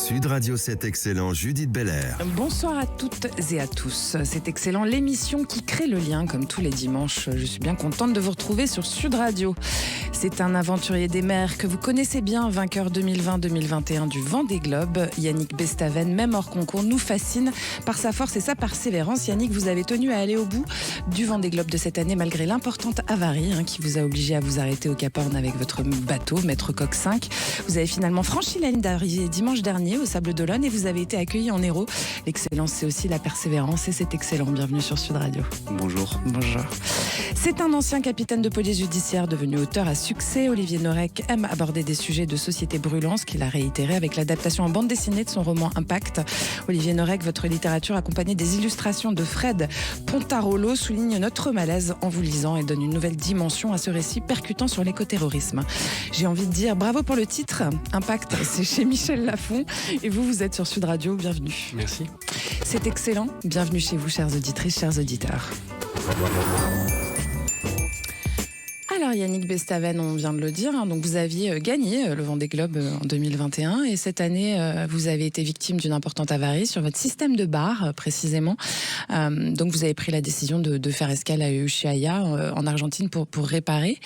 Sud Radio 7 Excellent, Judith Belair. Bonsoir à toutes et à tous. C'est Excellent, l'émission qui crée le lien, comme tous les dimanches. Je suis bien contente de vous retrouver sur Sud Radio. C'est un aventurier des mers que vous connaissez bien, vainqueur 2020-2021 du Vendée Globe. Yannick Bestaven, même hors concours, nous fascine par sa force et sa persévérance. Yannick, vous avez tenu à aller au bout du Vendée Globe de cette année, malgré l'importante avarie qui vous a obligé à vous arrêter au Cap Horn avec votre bateau, Maître Coq 5. Vous avez finalement franchi la ligne d'arrivée dimanche dernier au Sable d'Olonne et vous avez été accueilli en héros. L'excellence, c'est aussi la persévérance et c'est excellent. Bienvenue sur Sud Radio. Bonjour. Bonjour. C'est un ancien capitaine de police judiciaire devenu auteur à succès. Olivier Norek aime aborder des sujets de société brûlants, ce qu'il a réitéré avec l'adaptation en bande dessinée de son roman Impact. Olivier Norek, votre littérature accompagnée des illustrations de Fred Pontarolo souligne notre malaise en vous lisant et donne une nouvelle dimension à ce récit percutant sur l'écoterrorisme. J'ai envie de dire bravo pour le titre. Impact, c'est chez Michel Lafon et vous êtes sur Sud Radio. Bienvenue. Merci. C'est excellent. Bienvenue chez vous, chères auditrices, chers auditeurs. Alors Yannick Bestaven, on vient de le dire, donc vous aviez gagné le Vendée Globe en 2021 et cette année vous avez été victime d'une importante avarie sur votre système de bar précisément. Donc vous avez pris la décision de faire escale à Ushuaia en Argentine pour réparer.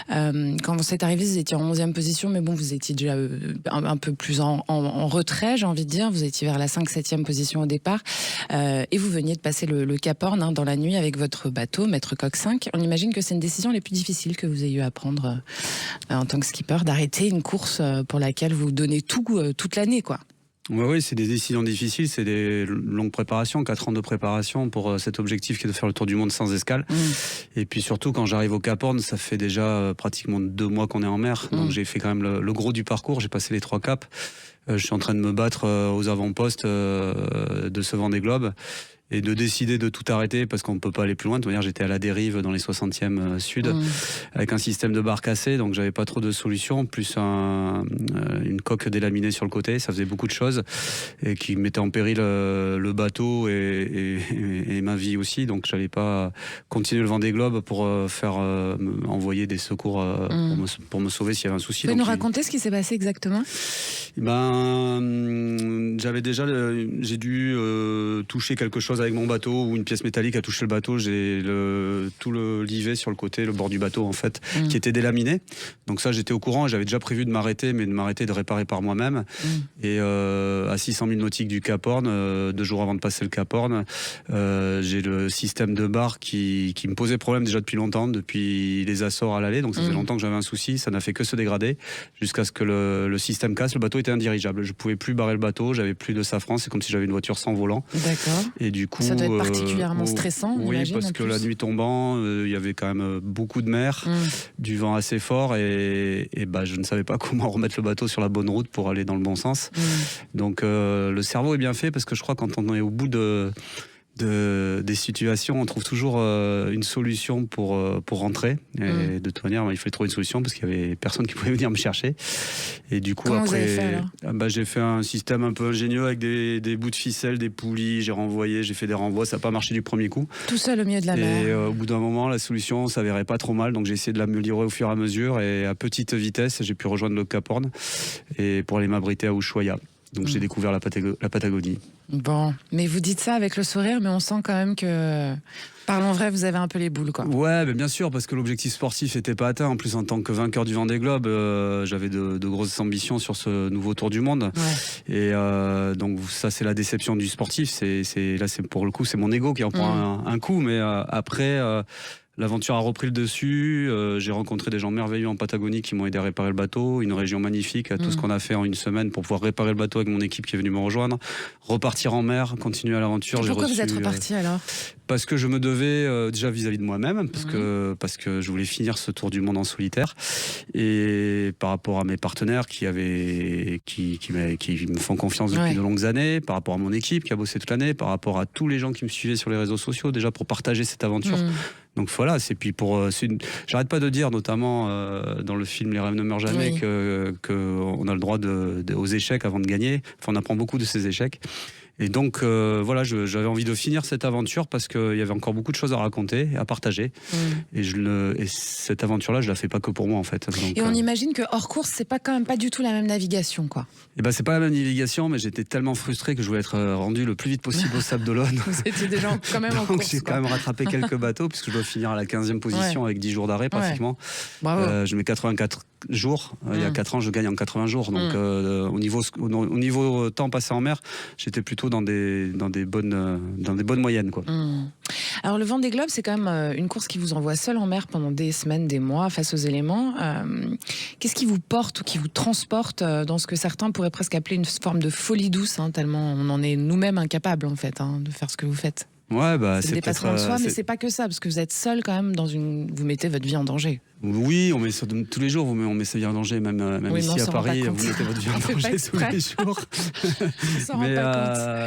Quand c'est arrivé, vous étiez en 11e position, mais bon, vous étiez déjà un peu plus en retrait, j'ai envie de dire. Vous étiez vers la 5-7e position au départ et vous veniez de passer le Cap Horn dans la nuit avec votre bateau, Maître Coq 5. On imagine que c'est une décision les plus difficiles que vous ayez eu à prendre en tant que skipper, d'arrêter une course pour laquelle vous donnez tout toute l'année, quoi. Oui, c'est des décisions difficiles, c'est des longues préparations, 4 ans de préparation pour cet objectif qui est de faire le tour du monde sans escale. Et puis surtout, quand j'arrive au Cap Horn, ça fait déjà pratiquement 2 mois qu'on est en mer. Donc j'ai fait quand même le gros du parcours, j'ai passé les 3 caps. Je suis en train de me battre aux avant-postes de ce Vendée Globe. Et de décider de tout arrêter parce qu'on ne peut pas aller plus loin. De toute manière, j'étais à la dérive dans les 60e sud avec un système de barre cassé, donc j'avais pas trop de solutions, plus une coque délaminée sur le côté, ça faisait beaucoup de choses et qui mettait en péril le bateau et ma vie aussi, donc j'allais pas continuer le Vendée Globe pour faire envoyer des secours pour me sauver s'il y avait un souci. Vous pouvez nous raconter ce qui s'est passé exactement ? J'ai dû toucher quelque chose avec mon bateau ou une pièce métallique a touché le bateau. J'ai tout le livet sur le côté, le bord du bateau en fait, qui était délaminé. Donc ça, j'étais au courant. J'avais déjà prévu de m'arrêter, mais de réparer par moi-même. Et à 600 000 nautiques du Cap Horn, 2 jours avant de passer le Cap Horn, j'ai le système de barre qui me posait problème déjà depuis longtemps, depuis les Açores à l'aller. Donc ça faisait longtemps que j'avais un souci. Ça n'a fait que se dégrader jusqu'à ce que le système casse. Le bateau était indirigeable. Je pouvais plus barrer le bateau. J'avais plus de safran. C'est comme si j'avais une voiture sans volant. D'accord. Et du coup, ça doit être particulièrement stressant. Oui, parce que la nuit tombant, il y avait quand même beaucoup de mer, du vent assez fort et je ne savais pas comment remettre le bateau sur la bonne route pour aller dans le bon sens. Donc le cerveau est bien fait parce que je crois que quand on est au bout des situations, on trouve toujours une solution pour rentrer. Et de toute manière, il fallait trouver une solution parce qu'il y avait personne qui pouvait venir me chercher. Et du coup, comment après, vous avez fait, alors j'ai fait un système un peu ingénieux avec des bouts de ficelle, des poulies. J'ai fait des renvois. Ça n'a pas marché du premier coup. Tout seul au milieu de la mer. Et au bout d'un moment, la solution s'avérait pas trop mal. Donc j'ai essayé de l'améliorer au fur et à mesure. Et à petite vitesse, j'ai pu rejoindre le Cap Horn et pour aller m'abriter à Ushuaia. Donc j'ai découvert la Patagonie. Bon, mais vous dites ça avec le sourire, mais on sent quand même que, parlons vrai, vous avez un peu les boules, quoi. Ouais, mais bien sûr, parce que l'objectif sportif n'était pas atteint. En plus, en tant que vainqueur du Vendée Globe, j'avais de grosses ambitions sur ce nouveau tour du monde. Ouais. Et donc ça, c'est la déception du sportif. Là, pour le coup, c'est mon ego qui en prend un coup. Mais après... l'aventure a repris le dessus, j'ai rencontré des gens merveilleux en Patagonie qui m'ont aidé à réparer le bateau, une région magnifique, tout ce qu'on a fait en une semaine pour pouvoir réparer le bateau avec mon équipe qui est venue me rejoindre, repartir en mer, continuer à l'aventure. Pourquoi vous êtes reparti alors ? Parce que je me devais déjà vis-à-vis de moi-même, parce que je voulais finir ce tour du monde en solitaire, et par rapport à mes partenaires qui me font confiance depuis de longues années, par rapport à mon équipe qui a bossé toute l'année, par rapport à tous les gens qui me suivaient sur les réseaux sociaux déjà pour partager cette aventure. Donc voilà, c'est puis j'arrête pas de dire, notamment dans le film Les rêves ne meurent jamais, que on a le droit aux échecs avant de gagner. Enfin, on apprend beaucoup de ces échecs. Et donc, voilà, j'avais envie de finir cette aventure parce qu'il y avait encore beaucoup de choses à raconter, à partager. Et cette aventure-là, je la fais pas que pour moi, en fait. Donc, et on imagine que hors course, c'est pas quand même pas du tout la même navigation, quoi. Et ben, c'est pas la même navigation, mais j'étais tellement frustré que je voulais être rendu le plus vite possible au Sable d'Olonne. Vous étiez déjà quand même en Donc course. j'ai quand même rattrapé quelques bateaux, puisque je dois finir à la 15e position avec 10 jours d'arrêt pratiquement. Bravo. Je mets 84 jours. Il y a 4 ans, je gagne en 80 jours. Donc au niveau temps passé en mer, j'étais plutôt dans des bonnes moyennes, quoi. Alors le Vendée Globe, c'est quand même une course qui vous envoie seul en mer pendant des semaines, des mois, face aux éléments. Qu'est-ce qui vous porte ou qui vous transporte dans ce que certains pourraient presque appeler une forme de folie douce, tellement on en est nous-mêmes incapables, en fait, de faire ce que vous faites? Ouais, bah, c'est le dépassement de soi, mais c'est pas que ça, parce que vous êtes seul quand même vous mettez votre vie en danger. Oui, on met ça tous les jours, on met sa vie en danger, même ici à Paris, vous mettez votre vie en danger tous les jours. Mais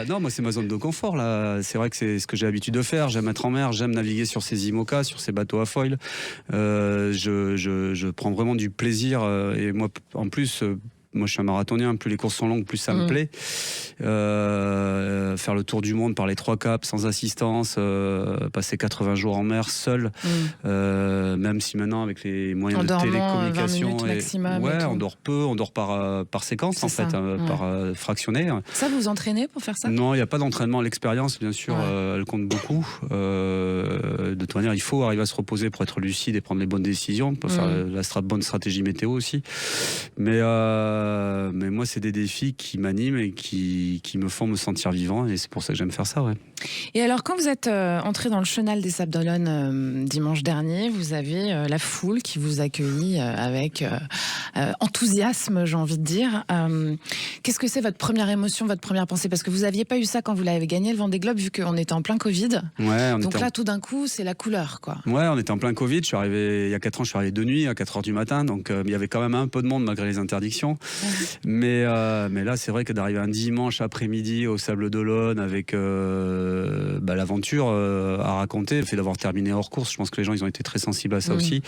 non, moi c'est ma zone de confort là. C'est vrai que c'est ce que j'ai l'habitude de faire. J'aime être en mer, j'aime naviguer sur ces IMOCA, sur ces bateaux à foil. Je prends vraiment du plaisir et moi en plus. Moi, je suis un marathonien. Plus les courses sont longues, plus ça me plaît. Faire le tour du monde par les 3 caps, sans assistance, passer 80 jours en mer seul, même si maintenant avec les moyens de télécommunication, 20 minutes maximum on dort peu, on dort par séquence en fait, par fractionné. Ça, vous vous entraînez pour faire ça? Non, il n'y a pas d'entraînement. L'expérience, bien sûr, elle compte beaucoup. De toute manière, il faut arriver à se reposer pour être lucide et prendre les bonnes décisions, pour faire la bonne stratégie météo aussi. Mais moi, c'est des défis qui m'animent et qui me font me sentir vivant, et c'est pour ça que j'aime faire ça, ouais. Et alors, quand vous êtes entré dans le chenal des Sables d'Olonne dimanche dernier, vous avez la foule qui vous accueillit avec enthousiasme, j'ai envie de dire. Qu'est-ce que c'est votre première émotion, votre première pensée? Parce que vous n'aviez pas eu ça quand vous l'avez gagné, le Vendée Globe, vu qu'on était en plein Covid. Donc là, tout d'un coup, c'est la couleur, quoi. Ouais, on était en plein Covid. Je suis arrivé il y a 4 ans, je suis arrivé de nuit à 4h du matin, donc il y avait quand même un peu de monde malgré les interdictions. Mais là, c'est vrai que d'arriver un dimanche après-midi au Sable d'Olonne avec l'aventure à raconter, le fait d'avoir terminé hors course, je pense que les gens ils ont été très sensibles à ça aussi.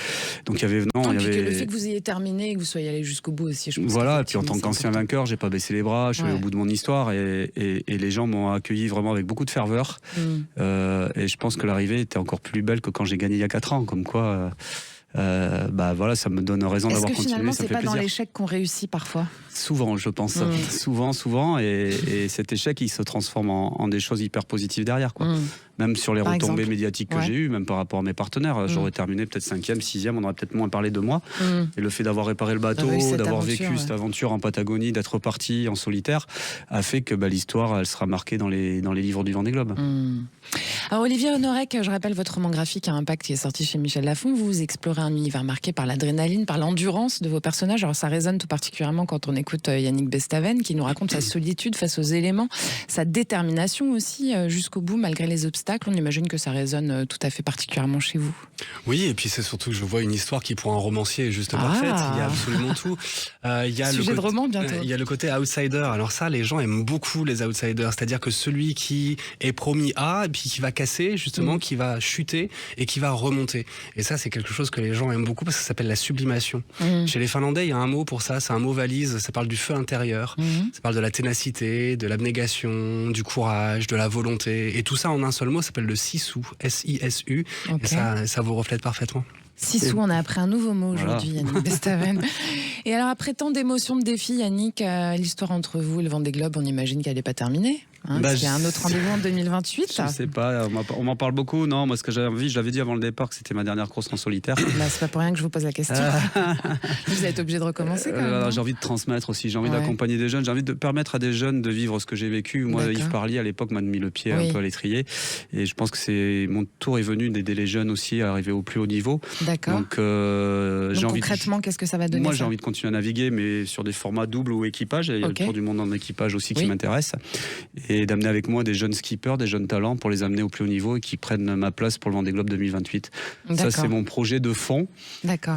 Donc il y avait le fait que vous ayez terminé et que vous soyez allé jusqu'au bout aussi, je pense. Voilà, et puis en tant qu'ancien vainqueur, j'ai pas baissé les bras, je suis allé au bout de mon histoire et les gens m'ont accueilli vraiment avec beaucoup de ferveur. Et je pense que l'arrivée était encore plus belle que quand j'ai gagné il y a 4 ans, comme quoi. Voilà, ça me donne raison d'avoir continué. Finalement, ça c'est fait pas plaisir. Dans l'échec qu'on réussit parfois? Souvent, je pense. Souvent. Et cet échec, il se transforme en des choses hyper positives derrière, quoi. Même sur les retombées médiatiques que j'ai eues, même par rapport à mes partenaires. J'aurais terminé peut-être 5e, 6e, on aurait peut-être moins parlé de moi. Et le fait d'avoir réparé le bateau, d'avoir vécu cette aventure en Patagonie, d'être reparti en solitaire, a fait que l'histoire, elle sera marquée dans les livres du Vendée Globe. Alors Olivier Honorec, je rappelle votre roman graphique à impact qui est sorti chez Michel Lafon. Vous explorez un univers marqué par l'adrénaline, par l'endurance de vos personnages. Alors ça résonne tout particulièrement quand on écoute Yannick Bestaven qui nous raconte sa solitude face aux éléments, sa détermination aussi jusqu'au bout malgré les obstacles. On imagine que ça résonne tout à fait particulièrement chez vous. Oui, et puis c'est surtout que je vois une histoire qui pour un romancier est juste parfaite. Il y a absolument tout. Il y a Sujet de roman bientôt. Il y a le côté outsider. Alors ça, les gens aiment beaucoup les outsiders. C'est-à-dire que celui qui est promis A et puis qui va casser justement, qui va chuter et qui va remonter. Et ça, c'est quelque chose que les gens aiment beaucoup parce que ça s'appelle la sublimation. Chez les Finlandais, il y a un mot pour ça, c'est un mot valise, ça parle du feu intérieur, ça parle de la ténacité, de l'abnégation, du courage, de la volonté. Et tout ça en un seul mot, ça s'appelle le sisu, S-I-S-U. Et ça vous reflète parfaitement. Sisu, on a appris un nouveau mot aujourd'hui, Yannick Bestaven. Et alors, après tant d'émotions, de défis, Yannick, l'histoire entre vous et le Vendée Globe, on imagine qu'elle n'est pas terminée. Il y a un autre rendez-vous en 2028. Je sais pas, on m'en parle beaucoup. Non, moi ce que j'avais envie, je l'avais dit avant le départ que c'était ma dernière course en solitaire. C'est pas pour rien que je vous pose la question. Vous êtes obligé de recommencer quand même. J'ai envie de transmettre aussi, j'ai envie d'accompagner des jeunes, j'ai envie de permettre à des jeunes de vivre ce que j'ai vécu. Moi, Yves Parly à l'époque m'a mis le pied un peu à l'étrier, et je pense que mon tour est venu d'aider les jeunes aussi à arriver au plus haut niveau. D'accord. Donc concrètement, qu'est-ce que ça va donner? Moi, j'ai envie de continuer à naviguer, mais sur des formats double ou équipage. Il y a le tour du monde en équipage aussi qui m'intéresse. Et d'amener avec moi des jeunes skippers, des jeunes talents pour les amener au plus haut niveau et qui prennent ma place pour le Vendée Globe 2028. Ça, c'est mon projet de fond. D'accord.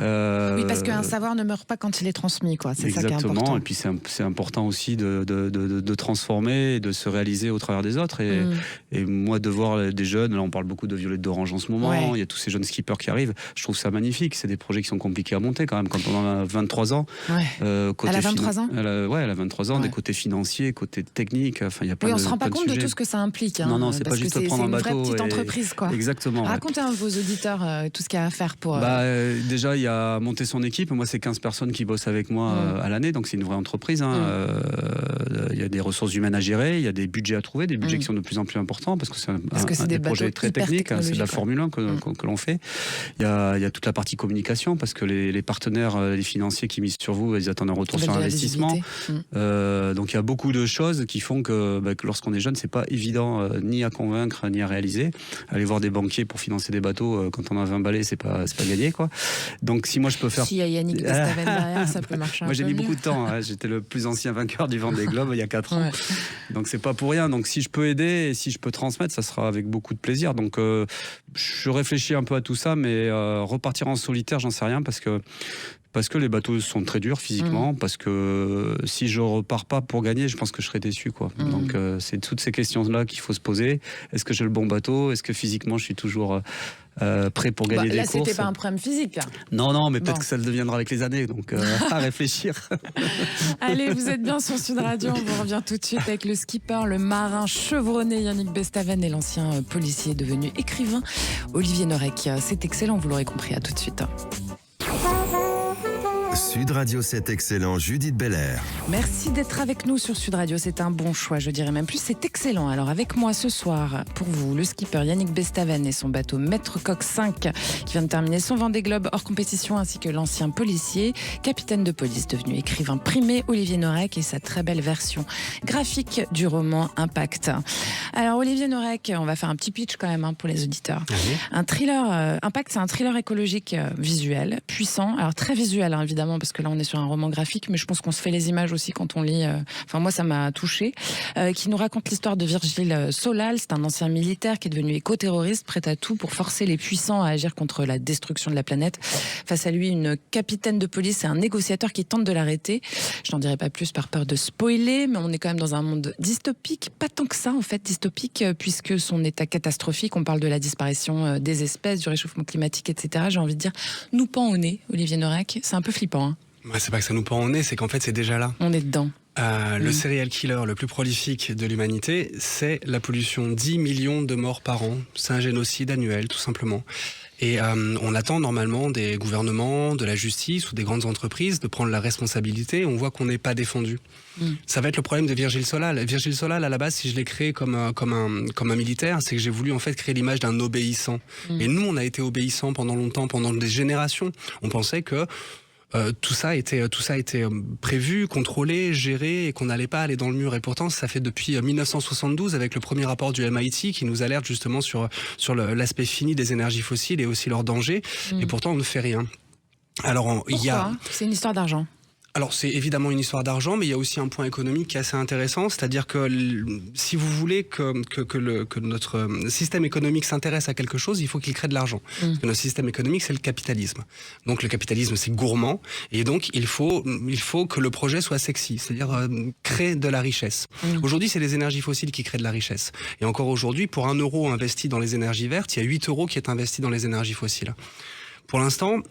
Oui, parce qu'un savoir ne meurt pas quand il est transmis, quoi. C'est ça qui est important. Exactement. Et puis c'est important aussi de transformer et de se réaliser au travers des autres. Et moi, de voir des jeunes, là on parle beaucoup de Violette d'Orange en ce moment, il y a tous ces jeunes skippers qui arrivent, je trouve ça magnifique. C'est des projets qui sont compliqués à monter quand même, quand on a 23 ans. Elle a 23 ans. Elle a 23 ans, des côtés financiers, côtés techniques, enfin il y a plein se rend pas de compte de sujets. tout ce que ça implique. Hein, Non, c'est pas juste prendre un bateau. C'est une vraie petite et- entreprise, quoi. Exactement. Ouais. Racontez à vos auditeurs tout ce qu'il y a à faire pour... Déjà, il y a monter son équipe. Moi, c'est 15 personnes qui bossent avec moi à l'année, donc c'est une vraie entreprise. Il y a des ressources humaines à gérer, il y a des budgets à trouver, des budgets qui sont de plus en plus importants parce que c'est des projets très techniques. C'est de la Formule 1 que l'on fait. Il y a toute la partie communication parce que les partenaires, les financiers qui misent sur vous, ils attendent un retour sur investissement. Donc il y a beaucoup de choses qui font que lorsqu'on est jeune, c'est pas évident ni à convaincre ni à réaliser. Aller voir des banquiers pour financer des bateaux quand on a 20 balais, c'est pas gagné, quoi. Donc si moi je peux faire... S'il y a Yannick Bestaven derrière, ça peut marcher. Moi j'ai mis beaucoup de temps, hein. J'étais le plus ancien vainqueur du Vendée Globe il y a 4 ans. Donc c'est pas pour rien. Donc si je peux aider et si je peux transmettre, ça sera avec beaucoup de plaisir. Donc je réfléchis un peu à tout ça, mais repartir en solitaire, j'en sais rien parce que les bateaux sont très durs physiquement, parce que si je repars pas pour gagner, je pense que je serai déçu, quoi. Donc c'est toutes ces questions-là qu'il faut se poser. Est-ce que j'ai le bon bateau? Est-ce que physiquement je suis toujours prêt pour gagner des courses? Là, c'était pas un problème physique, là. Non, mais peut-être que ça le deviendra avec les années, donc à réfléchir. Allez, vous êtes bien sur Sud Radio, on vous revient tout de suite avec le skipper, le marin chevronné Yannick Bestaven et l'ancien policier devenu écrivain Olivier Norek. C'est excellent, vous l'aurez compris, à tout de suite. Sud Radio, c'est excellent. Judith Belair. Merci d'être avec nous sur Sud Radio, c'est un bon choix, je dirais même plus, c'est excellent. Alors avec moi ce soir, pour vous, le skipper Yannick Bestaven et son bateau Maître Coq 5 qui vient de terminer son Vendée Globe hors compétition, ainsi que l'ancien policier, capitaine de police devenu écrivain primé Olivier Norek et sa très belle version graphique du roman Impact. Alors Olivier Norek, on va faire un petit pitch quand même pour les auditeurs. Un thriller, Impact, c'est un thriller écologique visuel, puissant, alors très visuel évidemment, parce que là on est sur un roman graphique, mais je pense qu'on se fait les images aussi quand on lit. Enfin moi ça m'a touché, qui nous raconte l'histoire de Virgile Solal. C'est un ancien militaire qui est devenu éco-terroriste, prêt à tout pour forcer les puissants à agir contre la destruction de la planète. Face à lui, une capitaine de police et un négociateur qui tentent de l'arrêter. Je n'en dirai pas plus par peur de spoiler, mais on est quand même dans un monde dystopique, pas tant que ça en fait, dystopique, puisque son état catastrophique, on parle de la disparition des espèces, du réchauffement climatique, etc. J'ai envie de dire, nous pend au nez, Olivier Norek, c'est un peu flippant. C'est pas que ça nous pend au nez, c'est qu'en fait c'est déjà là. On est dedans. Le serial killer le plus prolifique de l'humanité, c'est la pollution. 10 millions de morts par an. C'est un génocide annuel, tout simplement. Et on attend normalement des gouvernements, de la justice ou des grandes entreprises de prendre la responsabilité. On voit qu'on n'est pas défendu. Ça va être le problème de Virgile Solal. Virgile Solal, à la base, si je l'ai créé comme un militaire, c'est que j'ai voulu en fait créer l'image d'un obéissant. Et nous, on a été obéissants pendant longtemps, pendant des générations. On pensait que tout ça était prévu, contrôlé, géré et qu'on n'allait pas aller dans le mur. Et pourtant, ça fait depuis 1972 avec le premier rapport du MIT qui nous alerte justement sur l'aspect fini des énergies fossiles et aussi leurs dangers. Et pourtant, on ne fait rien. Alors, C'est une histoire d'argent. Alors c'est évidemment une histoire d'argent, mais il y a aussi un point économique qui est assez intéressant, c'est-à-dire que si vous voulez que notre système économique s'intéresse à quelque chose, il faut qu'il crée de l'argent. Parce que notre système économique, c'est le capitalisme. Donc le capitalisme, c'est gourmand, et donc il faut que le projet soit sexy, c'est-à-dire créer de la richesse. Aujourd'hui, c'est les énergies fossiles qui créent de la richesse. Et encore aujourd'hui, pour 1 euro investi dans les énergies vertes, il y a 8 euros qui est investi dans les énergies fossiles. Pour l'instant,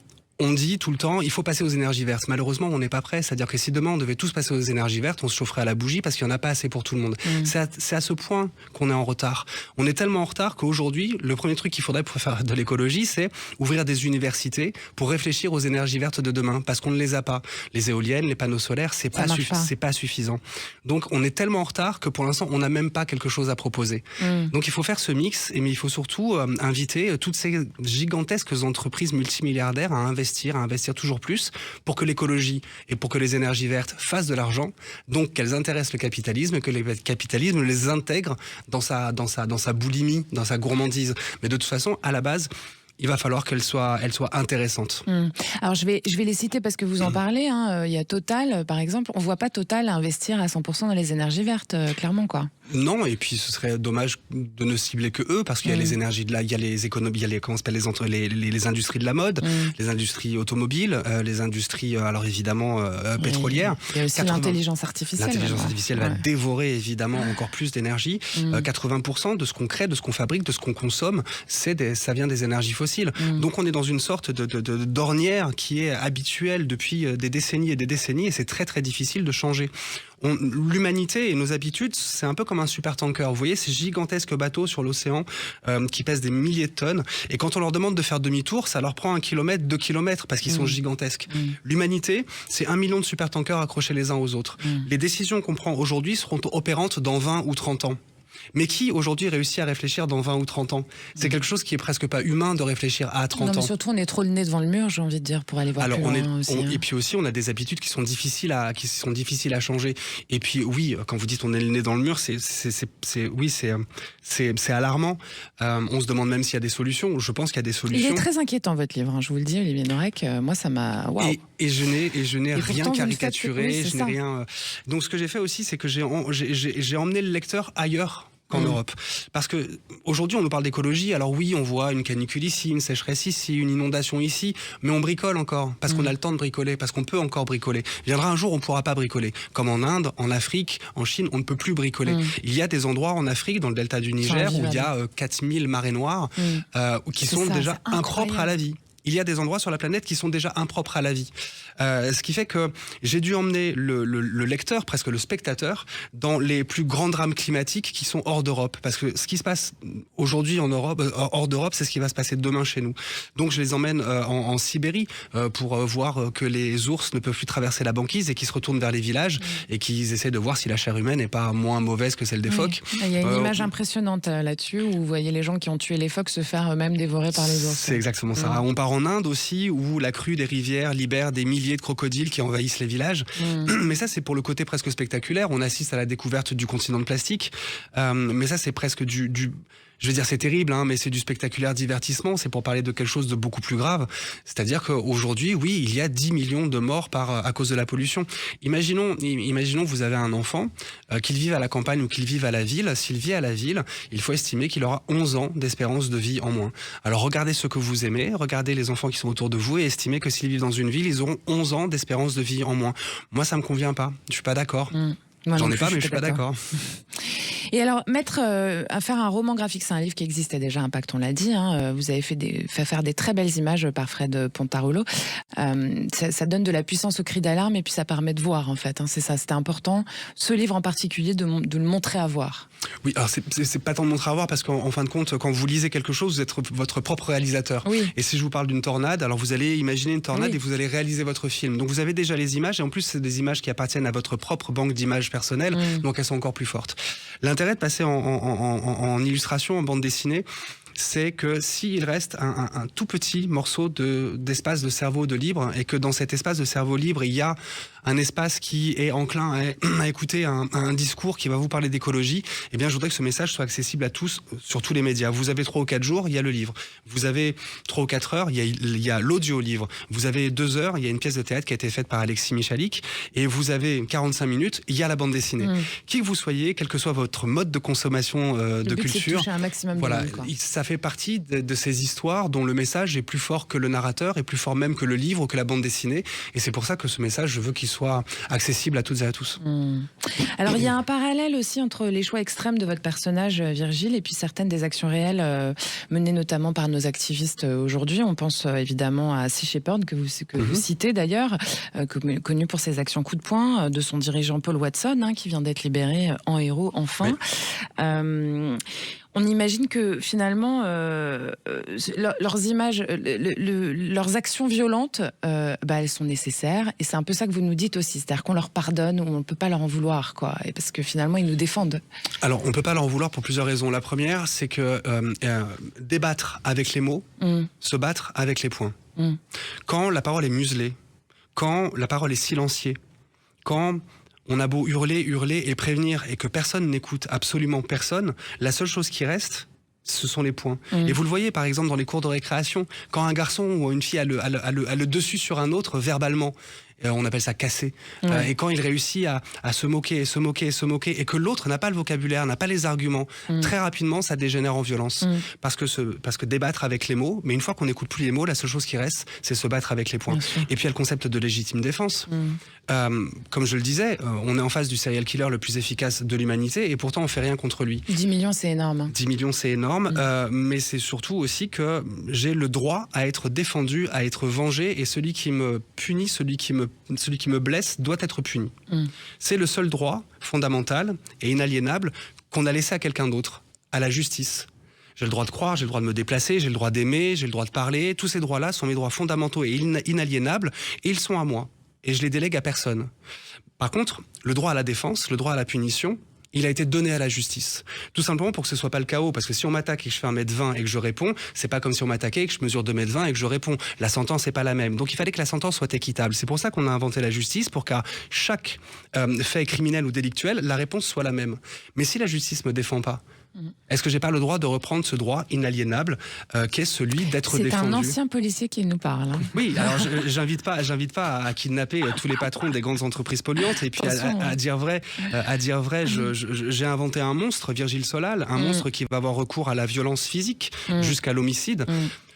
on dit tout le temps, il faut passer aux énergies vertes. Malheureusement, on n'est pas prêt. C'est-à-dire que si demain on devait tous passer aux énergies vertes, on se chaufferait à la bougie parce qu'il n'y en a pas assez pour tout le monde. C'est à ce point qu'on est en retard. On est tellement en retard qu'aujourd'hui, le premier truc qu'il faudrait pour faire de l'écologie, c'est ouvrir des universités pour réfléchir aux énergies vertes de demain, parce qu'on ne les a pas. Les éoliennes, les panneaux solaires, c'est pas suffisant. Donc on est tellement en retard que pour l'instant, on n'a même pas quelque chose à proposer. Donc il faut faire ce mix, mais il faut surtout inviter toutes ces gigantesques entreprises multimilliardaires à investir toujours plus pour que l'écologie et pour que les énergies vertes fassent de l'argent, donc qu'elles intéressent le capitalisme et que le capitalisme les intègre dans sa boulimie, dans sa gourmandise. Mais de toute façon, à la base, il va falloir qu'elle soit intéressante. Alors je vais les citer parce que vous en parlez. Il y a Total, par exemple. On ne voit pas Total investir à 100% dans les énergies vertes, clairement, quoi. Non, et puis ce serait dommage de ne cibler que eux, parce qu'il y a les énergies de il y a les économies, il y a les industries de la mode, les industries automobiles, les industries, alors évidemment, pétrolières. Il y a aussi l'intelligence artificielle. L'intelligence artificielle va dévorer évidemment encore plus d'énergie. 80% de ce qu'on crée, de ce qu'on fabrique, de ce qu'on consomme, ça vient des énergies fossiles. Donc on est dans une sorte d'ornière qui est habituelle depuis des décennies et des décennies, et c'est très très difficile de changer. l'humanité et nos habitudes, c'est un peu comme un supertanker. Vous voyez ces gigantesques bateaux sur l'océan qui pèsent des milliers de tonnes. Et quand on leur demande de faire demi-tour, ça leur prend 1 kilomètre, 2 kilomètres parce qu'ils sont gigantesques. L'humanité, c'est 1 million de supertankers accrochés les uns aux autres. Les décisions qu'on prend aujourd'hui seront opérantes dans 20 ou 30 ans. Mais qui aujourd'hui réussit à réfléchir dans 20 ou 30 ans? C'est quelque chose qui est presque pas humain de réfléchir à 30 ans. Non, mais surtout, on est trop le nez devant le mur, j'ai envie de dire, pour aller voir plus loin aussi. Et puis aussi, on a des habitudes qui sont difficiles à changer. Et puis oui, quand vous dites on est le nez dans le mur, c'est alarmant. On se demande même s'il y a des solutions. Je pense qu'il y a des solutions. Il est très inquiétant votre livre, hein, je vous le dis, Olivier Norek. Moi, ça m'a. Waouh. Et je n'ai rien caricaturé. Je n'ai rien. Donc ce que j'ai fait aussi, c'est que j'ai emmené le lecteur ailleurs qu'en Europe. Parce que aujourd'hui, on nous parle d'écologie. Alors oui, on voit une canicule ici, une sécheresse ici, une inondation ici, mais on bricole encore parce qu'on a le temps de bricoler, parce qu'on peut encore bricoler. Viendra un jour, on ne pourra pas bricoler. Comme en Inde, en Afrique, en Chine, on ne peut plus bricoler. Il y a des endroits en Afrique, dans le delta du Niger, où il y a 4000 marées noires qui sont déjà impropres à la vie. Il y a des endroits sur la planète qui sont déjà impropres à la vie. Ce qui fait que j'ai dû emmener le lecteur, presque le spectateur, dans les plus grands drames climatiques qui sont hors d'Europe. Parce que ce qui se passe aujourd'hui en Europe, hors d'Europe, c'est ce qui va se passer demain chez nous. Donc je les emmène en Sibérie pour voir que les ours ne peuvent plus traverser la banquise et qu'ils se retournent vers les villages et qu'ils essaient de voir si la chair humaine n'est pas moins mauvaise que celle des phoques. Il y a une image impressionnante là-dessus où vous voyez les gens qui ont tué les phoques se faire eux-mêmes dévorer par les ours. C'est exactement ça. On part en Inde aussi, où la crue des rivières libère des milliers de crocodiles qui envahissent les villages. Mais ça, c'est pour le côté presque spectaculaire. On assiste à la découverte du continent de plastique. Mais ça, c'est presque je veux dire, c'est terrible, hein, mais c'est du spectaculaire divertissement. C'est pour parler de quelque chose de beaucoup plus grave. C'est-à-dire qu'aujourd'hui, oui, il y a 10 millions de morts à cause de la pollution. Imaginons vous avez un enfant, qu'il vive à la campagne ou qu'il vive à la ville. S'il vit à la ville, il faut estimer qu'il aura 11 ans d'espérance de vie en moins. Alors regardez ceux que vous aimez, regardez les enfants qui sont autour de vous et estimez que s'ils vivent dans une ville, ils auront 11 ans d'espérance de vie en moins. Moi, ça me convient pas. Je suis pas d'accord. J'en ai pas, mais je suis pas d'accord. Et alors, à faire un roman graphique, c'est un livre qui existait déjà, Impact, on l'a dit. Hein, vous avez fait faire des très belles images par Fred Pontarolo. Ça donne de la puissance au cri d'alarme et puis ça permet de voir, en fait. Hein, c'est ça, c'était important. Ce livre en particulier, de le montrer à voir. Oui, alors c'est pas tant de montrer à voir parce qu'en fin de compte, quand vous lisez quelque chose, vous êtes votre propre réalisateur. Oui. Et si je vous parle d'une tornade, alors vous allez imaginer une tornade et vous allez réaliser votre film. Donc vous avez déjà les images et en plus, c'est des images qui appartiennent à votre propre banque d'images personnelles, donc elles sont encore plus fortes. L'intérêt de passer en illustration, en bande dessinée, c'est que s'il reste un tout petit morceau d'espace de cerveau de libre et que dans cet espace de cerveau libre, il y a un espace qui est enclin à écouter un discours qui va vous parler d'écologie, eh bien je voudrais que ce message soit accessible à tous sur tous les médias. Vous avez 3 ou 4 jours, il y a le livre. Vous avez 3 ou 4 heures, il y a l'audio-livre. Vous avez 2 heures, il y a une pièce de théâtre qui a été faite par Alexis Michalik. Et vous avez 45 minutes, il y a la bande dessinée. Qui que vous soyez, quel que soit votre mode de consommation de culture, c'est de toucher un maximum de monde, quoi. Ça fait partie de ces histoires dont le message est plus fort que le narrateur, est plus fort même que le livre ou que la bande dessinée. Et c'est pour ça que ce message, je veux qu'il soit accessible à toutes et à tous. Alors il y a un parallèle aussi entre les choix extrêmes de votre personnage Virgile et puis certaines des actions réelles menées notamment par nos activistes aujourd'hui. On pense évidemment à Sea Shepherd que vous citez d'ailleurs, connu pour ses actions coup de poing, de son dirigeant Paul Watson qui vient d'être libéré en héros enfin. Oui. On imagine que finalement, leurs images, leurs actions violentes, elles sont nécessaires. Et c'est un peu ça que vous nous dites aussi. C'est-à-dire qu'on leur pardonne ou on ne peut pas leur en vouloir, quoi. Et parce que finalement, ils nous défendent. Alors, on ne peut pas leur en vouloir pour plusieurs raisons. La première, c'est que débattre avec les mots, se battre avec les poings. Quand la parole est muselée, quand la parole est silenciée, quand on a beau hurler et prévenir et que personne n'écoute, absolument personne, la seule chose qui reste, ce sont les points. Et vous le voyez par exemple dans les cours de récréation, quand un garçon ou une fille a le dessus sur un autre verbalement, on appelle ça casser. Et quand il réussit à se moquer et que l'autre n'a pas le vocabulaire, n'a pas les arguments, très rapidement ça dégénère en violence. Parce que débattre avec les mots, mais une fois qu'on n'écoute plus les mots, la seule chose qui reste, c'est se battre avec les poings. Et puis il y a le concept de légitime défense. Comme je le disais, on est en face du serial killer le plus efficace de l'humanité et pourtant on fait rien contre lui. 10 millions c'est énorme. 10 millions c'est énorme, mais c'est surtout aussi que j'ai le droit à être défendu, à être vengé, et celui qui me punit, celui qui me me blesse doit être puni. C'est le seul droit fondamental et inaliénable qu'on a laissé à quelqu'un d'autre, à la justice. J'ai le droit de croire, j'ai le droit de me déplacer, j'ai le droit d'aimer, j'ai le droit de parler. Tous ces droits-là sont mes droits fondamentaux et inaliénables, et ils sont à moi. Et je les délègue à personne. Par contre, le droit à la défense, le droit à la punition, il a été donné à la justice. Tout simplement pour que ce soit pas le chaos. Parce que si on m'attaque et que je fais 1m20 et que je réponds, c'est pas comme si on m'attaquait et que je mesure 2m20 et que je réponds. La sentence n'est pas la même. Donc il fallait que la sentence soit équitable. C'est pour ça qu'on a inventé la justice, pour qu'à chaque fait criminel ou délictuel, la réponse soit la même. Mais si la justice me défend pas, est-ce que j'ai pas le droit de reprendre ce droit inaliénable qui est celui d'être défendu? C'est un ancien policier qui nous parle. Hein. Oui, alors j'invite pas à kidnapper tous les patrons des grandes entreprises polluantes. Et puis à dire vrai, j'ai inventé un monstre, Virgile Solal, un monstre qui va avoir recours à la violence physique jusqu'à l'homicide.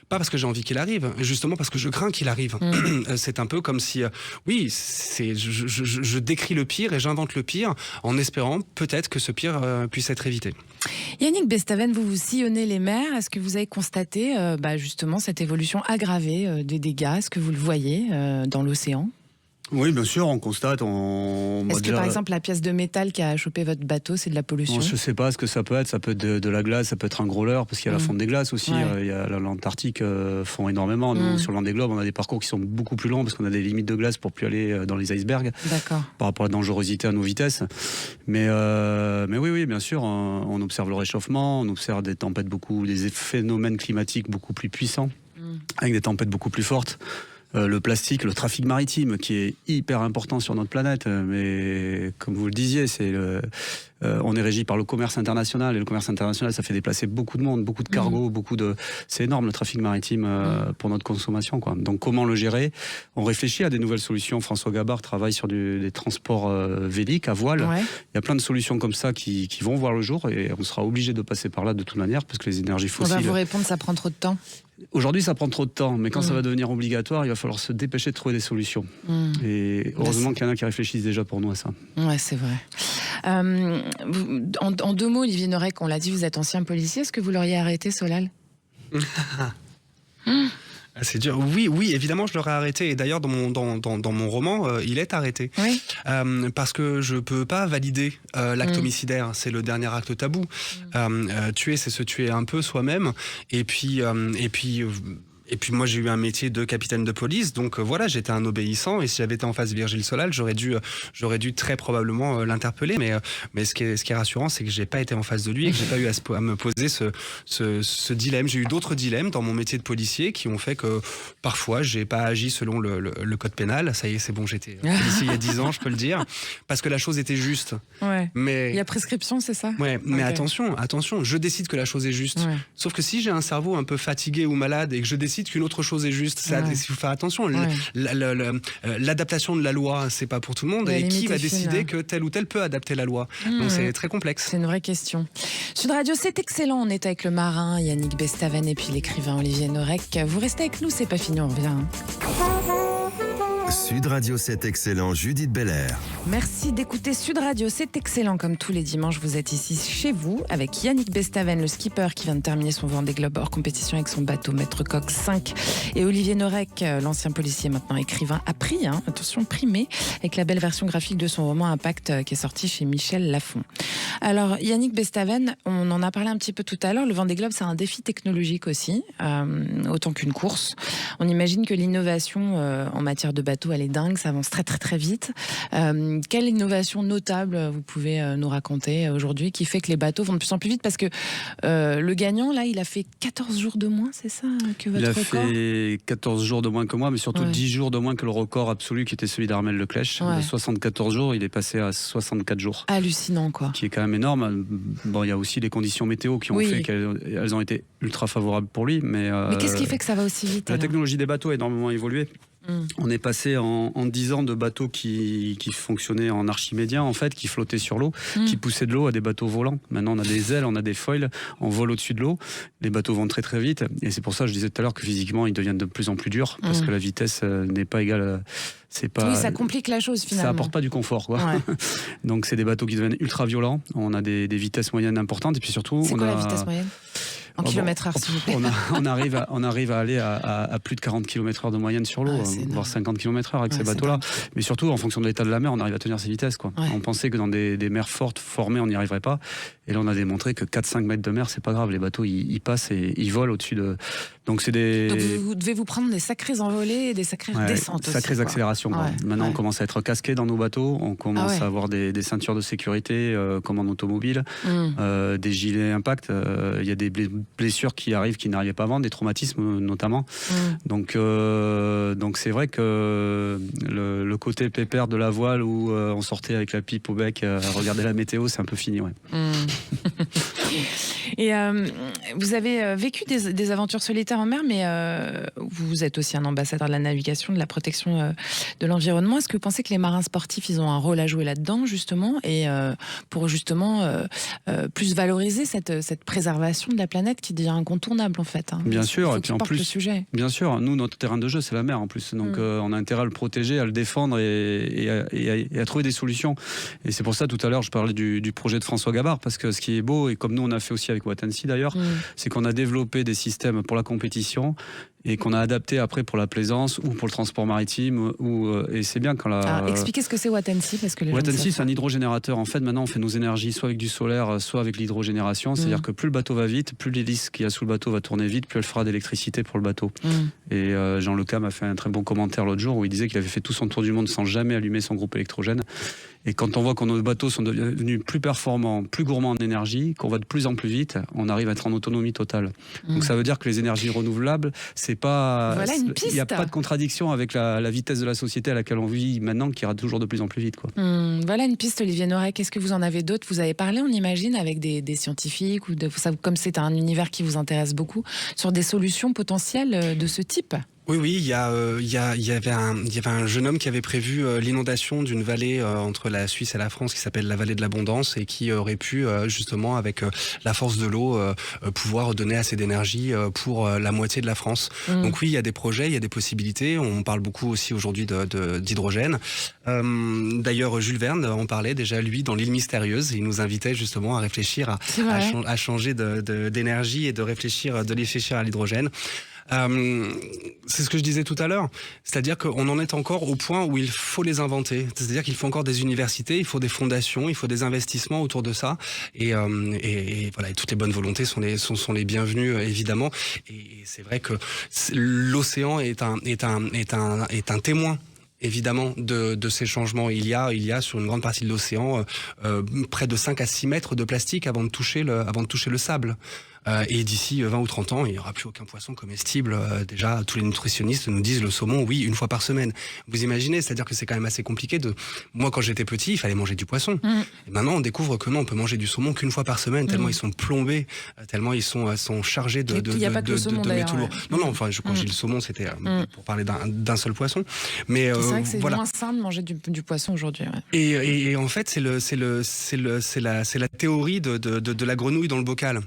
Pas parce que j'ai envie qu'il arrive, justement parce que je crains qu'il arrive. C'est un peu comme si, je décris le pire et j'invente le pire en espérant peut-être que ce pire puisse être évité. Yannick Bestaven, vous sillonnez les mers. Est-ce que vous avez constaté justement cette évolution aggravée des dégâts? Est-ce que vous le voyez dans l'océan? Oui, bien sûr, on constate. Est-ce que par exemple la pièce de métal qui a chopé votre bateau, c'est de la pollution? Je ne sais pas ce que ça peut être. Ça peut être de la glace, ça peut être un growler, parce qu'il y a la fonte des glaces aussi. Ouais. Il y a l'Antarctique fond énormément. Nous, sur le Vendée Globe, on a des parcours qui sont beaucoup plus longs parce qu'on a des limites de glace pour plus aller dans les icebergs. D'accord. Par rapport à la dangerosité à nos vitesses. Mais oui, bien sûr, on observe le réchauffement, on observe des tempêtes des phénomènes climatiques beaucoup plus puissants, avec des tempêtes beaucoup plus fortes. Le plastique, le trafic maritime qui est hyper important sur notre planète, mais comme vous le disiez, on est régi par le commerce international, et le commerce international, ça fait déplacer beaucoup de monde, beaucoup de cargos, c'est énorme le trafic maritime pour notre consommation, quoi. Donc comment le gérer? On réfléchit à des nouvelles solutions. François Gabard travaille sur des transports véliques à voile. Ouais. Il y a plein de solutions comme ça qui vont voir le jour, et on sera obligé de passer par là de toute manière, parce que les énergies fossiles... On va vous répondre, ça prend trop de temps. Aujourd'hui, ça prend trop de temps, mais quand ça va devenir obligatoire, il va falloir se dépêcher de trouver des solutions. Et heureusement qu'il y en a qui réfléchissent déjà pour nous à ça. Ouais, c'est vrai. En deux mots, Olivier Norek, on l'a dit, vous êtes ancien policier. Est-ce que vous l'auriez arrêté, Solal? C'est dur. Oui, évidemment, je l'aurais arrêté. Et d'ailleurs, dans mon roman, il est arrêté. Oui. Parce que je peux pas valider l'acte homicidaire. C'est le dernier acte tabou. Tuer, c'est se tuer un peu soi-même. Et puis moi, j'ai eu un métier de capitaine de police, donc voilà, j'étais un obéissant, et si j'avais été en face de Virgile Solal, j'aurais dû très probablement l'interpeller, mais ce qui est rassurant, c'est que j'ai pas été en face de lui et que j'ai pas eu à me poser ce dilemme. J'ai eu d'autres dilemmes dans mon métier de policier qui ont fait que parfois j'ai pas agi selon le code pénal. Ça y est, c'est bon, j'étais policier il y a 10 ans, je peux le dire, parce que la chose était juste. Ouais. Mais il y a prescription, c'est ça? Ouais, mais attention, je décide que la chose est juste. Ouais. Sauf que si j'ai un cerveau un peu fatigué ou malade et que je décide qu'une autre chose est juste, il faut faire attention. L'adaptation de la loi, c'est pas pour tout le monde. Et qui va décider que tel ou tel peut adapter la loi? Donc c'est très complexe. C'est une vraie question. Sud Radio, c'est excellent. On est avec le marin Yannick Bestaven et puis l'écrivain Olivier Norek. Vous restez avec nous, c'est pas fini, on revient. Sud Radio, c'est excellent, Judith Belair. Merci d'écouter Sud Radio, c'est excellent. Comme tous les dimanches, vous êtes ici chez vous avec Yannick Bestaven, le skipper qui vient de terminer son Vendée Globe hors compétition avec son bateau Maître Coq 5. Et Olivier Norek, l'ancien policier, maintenant écrivain, a pris, attention, primé, avec la belle version graphique de son roman Impact qui est sorti chez Michel Lafon. Alors, Yannick Bestaven, on en a parlé un petit peu tout à l'heure, le Vendée Globe, c'est un défi technologique aussi, autant qu'une course. On imagine que l'innovation en matière de bateau, elle est dingue, ça avance très très très vite. Quelle innovation notable vous pouvez nous raconter aujourd'hui qui fait que les bateaux vont de plus en plus vite? Parce que le gagnant, là, il a fait 14 jours de moins, c'est ça que votre record? Il a fait 14 jours de moins que moi, mais surtout 10 jours de moins que le record absolu qui était celui d'Armel Leclèche. De 74 jours, il est passé à 64 jours. Hallucinant, quoi. Qui est quand même énorme. Bon, il y a aussi les conditions météo qui ont fait qu'elles ont été ultra favorables pour lui. Mais qu'est-ce qui fait que ça va aussi vite? La technologie des bateaux a énormément évolué. On est passé en 10 ans de bateaux qui fonctionnaient en archimédien, en fait, qui flottaient sur l'eau, qui poussaient de l'eau, à des bateaux volants. Maintenant, on a des ailes, on a des foils, on vole au-dessus de l'eau. Les bateaux vont très très vite. Et c'est pour ça que je disais tout à l'heure que physiquement, ils deviennent de plus en plus durs, parce que la vitesse n'est pas égale. Oui, ça complique la chose finalement. Ça apporte pas du confort, quoi. Ouais. Donc c'est des bateaux qui deviennent ultra violents. On a des vitesses moyennes importantes, et puis surtout, c'est quoi la vitesse moyenne? En kilomètres-heure, s'il vous plaît. On arrive à aller à plus de 40 km/h de moyenne sur l'eau, voire 50 km/h avec ces bateaux-là. Mais surtout, en fonction de l'état de la mer, on arrive à tenir ces vitesses, quoi. On pensait que dans des mers fortes, formées, on n'y arriverait pas. Et là, on a démontré que 4-5 mètres de mer, c'est pas grave. Les bateaux, ils passent et ils volent au-dessus de... Donc, c'est des... Donc vous devez vous prendre des sacrées envolées et des sacrées descentes aussi. Sacrées accélérations. Maintenant, on commence à être casqué dans nos bateaux. On commence à avoir des ceintures de sécurité, comme en automobile, des gilets impact. Il y a des blessures qui arrivent, qui n'arrivaient pas avant, des traumatismes notamment. Donc c'est vrai que le côté pépère de la voile où on sortait avec la pipe au bec à regarder la météo, c'est un peu fini. Et vous avez vécu des aventures solitaires en mer, mais vous êtes aussi un ambassadeur de la navigation, de la protection de l'environnement. Est-ce que vous pensez que les marins sportifs, ils ont un rôle à jouer là-dedans, justement, et pour justement plus valoriser cette préservation de la planète qui devient incontournable, en fait, hein. Bien sûr, et puis en plus, le sujet. Bien sûr, nous, notre terrain de jeu, c'est la mer en plus. Donc on a intérêt à le protéger, à le défendre et à trouver des solutions. Et c'est pour ça, tout à l'heure, je parlais du projet de François Gabard, parce que ce qui est beau, et comme nous, on a fait aussi avec Watansi d'ailleurs, c'est qu'on a développé des systèmes pour la compétition et qu'on a adapté après pour la plaisance ou pour le transport maritime. Et c'est bien quand la... Alors, expliquez ce que c'est Watansi, parce que les Watansi, c'est un hydrogénérateur. En fait, maintenant, on fait nos énergies soit avec du solaire, soit avec l'hydrogénération. C'est-à-dire que plus le bateau va vite, plus l'hélice qu'il y a sous le bateau va tourner vite, plus elle fera d'électricité pour le bateau. Et Jean Lecam a fait un très bon commentaire l'autre jour où il disait qu'il avait fait tout son tour du monde sans jamais allumer son groupe électrogène. Et quand on voit que nos bateaux sont devenus plus performants, plus gourmands en énergie, qu'on va de plus en plus vite, on arrive à être en autonomie totale. Donc ça veut dire que les énergies renouvelables, c'est pas... Voilà une piste. Il n'y a pas de contradiction avec la vitesse de la société à laquelle on vit maintenant, qui ira toujours de plus en plus vite, quoi. Voilà une piste, Olivier Norek. Est-ce que vous en avez d'autres? Vous avez parlé, on imagine, avec des scientifiques, ou comme c'est un univers qui vous intéresse beaucoup, sur des solutions potentielles de ce type? Oui, il y avait un jeune homme qui avait prévu l'inondation d'une vallée entre la Suisse et la France qui s'appelle la vallée de l'Abondance et qui aurait pu justement avec la force de l'eau pouvoir donner assez d'énergie pour la moitié de la France. Donc oui, il y a des projets, il y a des possibilités. On parle beaucoup aussi aujourd'hui d'hydrogène. D'ailleurs, Jules Verne en parlait déjà lui dans l'île mystérieuse. Il nous invitait justement à réfléchir à changer d'énergie et de réfléchir à l'hydrogène. C'est ce que je disais tout à l'heure, c'est-à-dire qu'on en est encore au point où il faut les inventer, c'est-à-dire qu'il faut encore des universités, il faut des fondations, il faut des investissements autour de ça, et voilà, et toutes les bonnes volontés sont les bienvenues évidemment, et c'est vrai que l'océan est un témoin évidemment de ces changements. Il y a sur une grande partie de l'océan près de 5 à 6 mètres de plastique avant de toucher le sable. Et d'ici 20 ou 30 ans, il n'y aura plus aucun poisson comestible. Déjà, tous les nutritionnistes nous disent le saumon, oui, 1 fois par semaine. Vous imaginez, c'est-à-dire que c'est quand même assez compliqué Moi, quand j'étais petit, il fallait manger du poisson. Et maintenant, on découvre que non, on peut manger du saumon qu'1 fois par semaine, tellement ils sont plombés, tellement ils sont chargés de métaux lourds. Non, enfin, quand je dis le saumon, c'était pour parler d'un seul poisson. Mais c'est vrai que c'est voilà. moins sain de manger du poisson aujourd'hui. Ouais. Et en fait, c'est la théorie de la grenouille dans le bocal.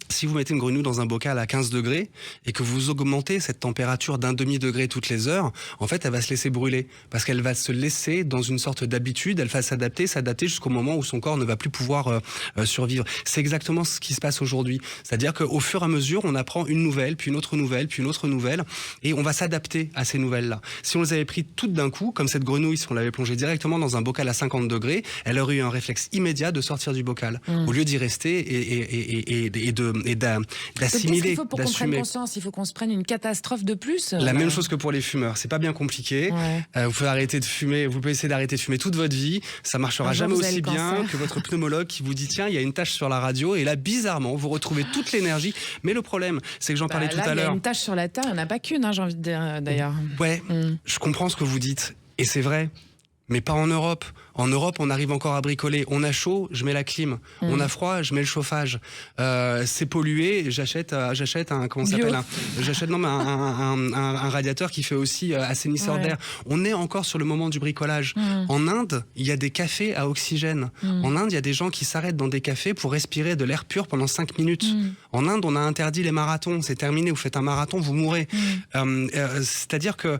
Si vous mettez une grenouille dans un bocal à 15 degrés et que vous augmentez cette température d'1/2 degré toutes les heures, en fait, elle va se laisser brûler parce qu'elle va se laisser dans une sorte d'habitude, elle va s'adapter jusqu'au moment où son corps ne va plus pouvoir survivre. C'est exactement ce qui se passe aujourd'hui. C'est-à-dire qu'au fur et à mesure, on apprend une nouvelle, puis une autre nouvelle, puis une autre nouvelle, et on va s'adapter à ces nouvelles-là. Si on les avait pris toutes d'un coup, comme cette grenouille, si on l'avait plongée directement dans un bocal à 50 degrés, elle aurait eu un réflexe immédiat de sortir du bocal, au lieu d'y rester et d'assimiler, il faut pour qu'on prenne conscience, il faut qu'on se prenne une catastrophe de plus. La même chose que pour les fumeurs, c'est pas bien compliqué. Vous pouvez arrêter de fumer, vous pouvez essayer d'arrêter de fumer toute votre vie, ça marchera jamais aussi bien que votre pneumologue qui vous dit tiens, il y a une tache sur la radio, et là bizarrement vous retrouvez toute l'énergie. Mais le problème, c'est que j'en parlais tout à l'heure. Il y a une tache sur la terre, il n'y en a pas qu'une, j'ai envie de dire d'ailleurs. Ouais, je comprends ce que vous dites, et c'est vrai. Mais pas en Europe. En Europe, on arrive encore à bricoler. On a chaud, je mets la clim. On a froid, je mets le chauffage. C'est pollué, j'achète un comment ça s'appelle un radiateur qui fait aussi assainisseur d'air. On est encore sur le moment du bricolage. En Inde, il y a des cafés à oxygène. En Inde, il y a des gens qui s'arrêtent dans des cafés pour respirer de l'air pur pendant 5 minutes. En Inde, on a interdit les marathons. C'est terminé. Vous faites un marathon, vous mourrez. C'est-à-dire que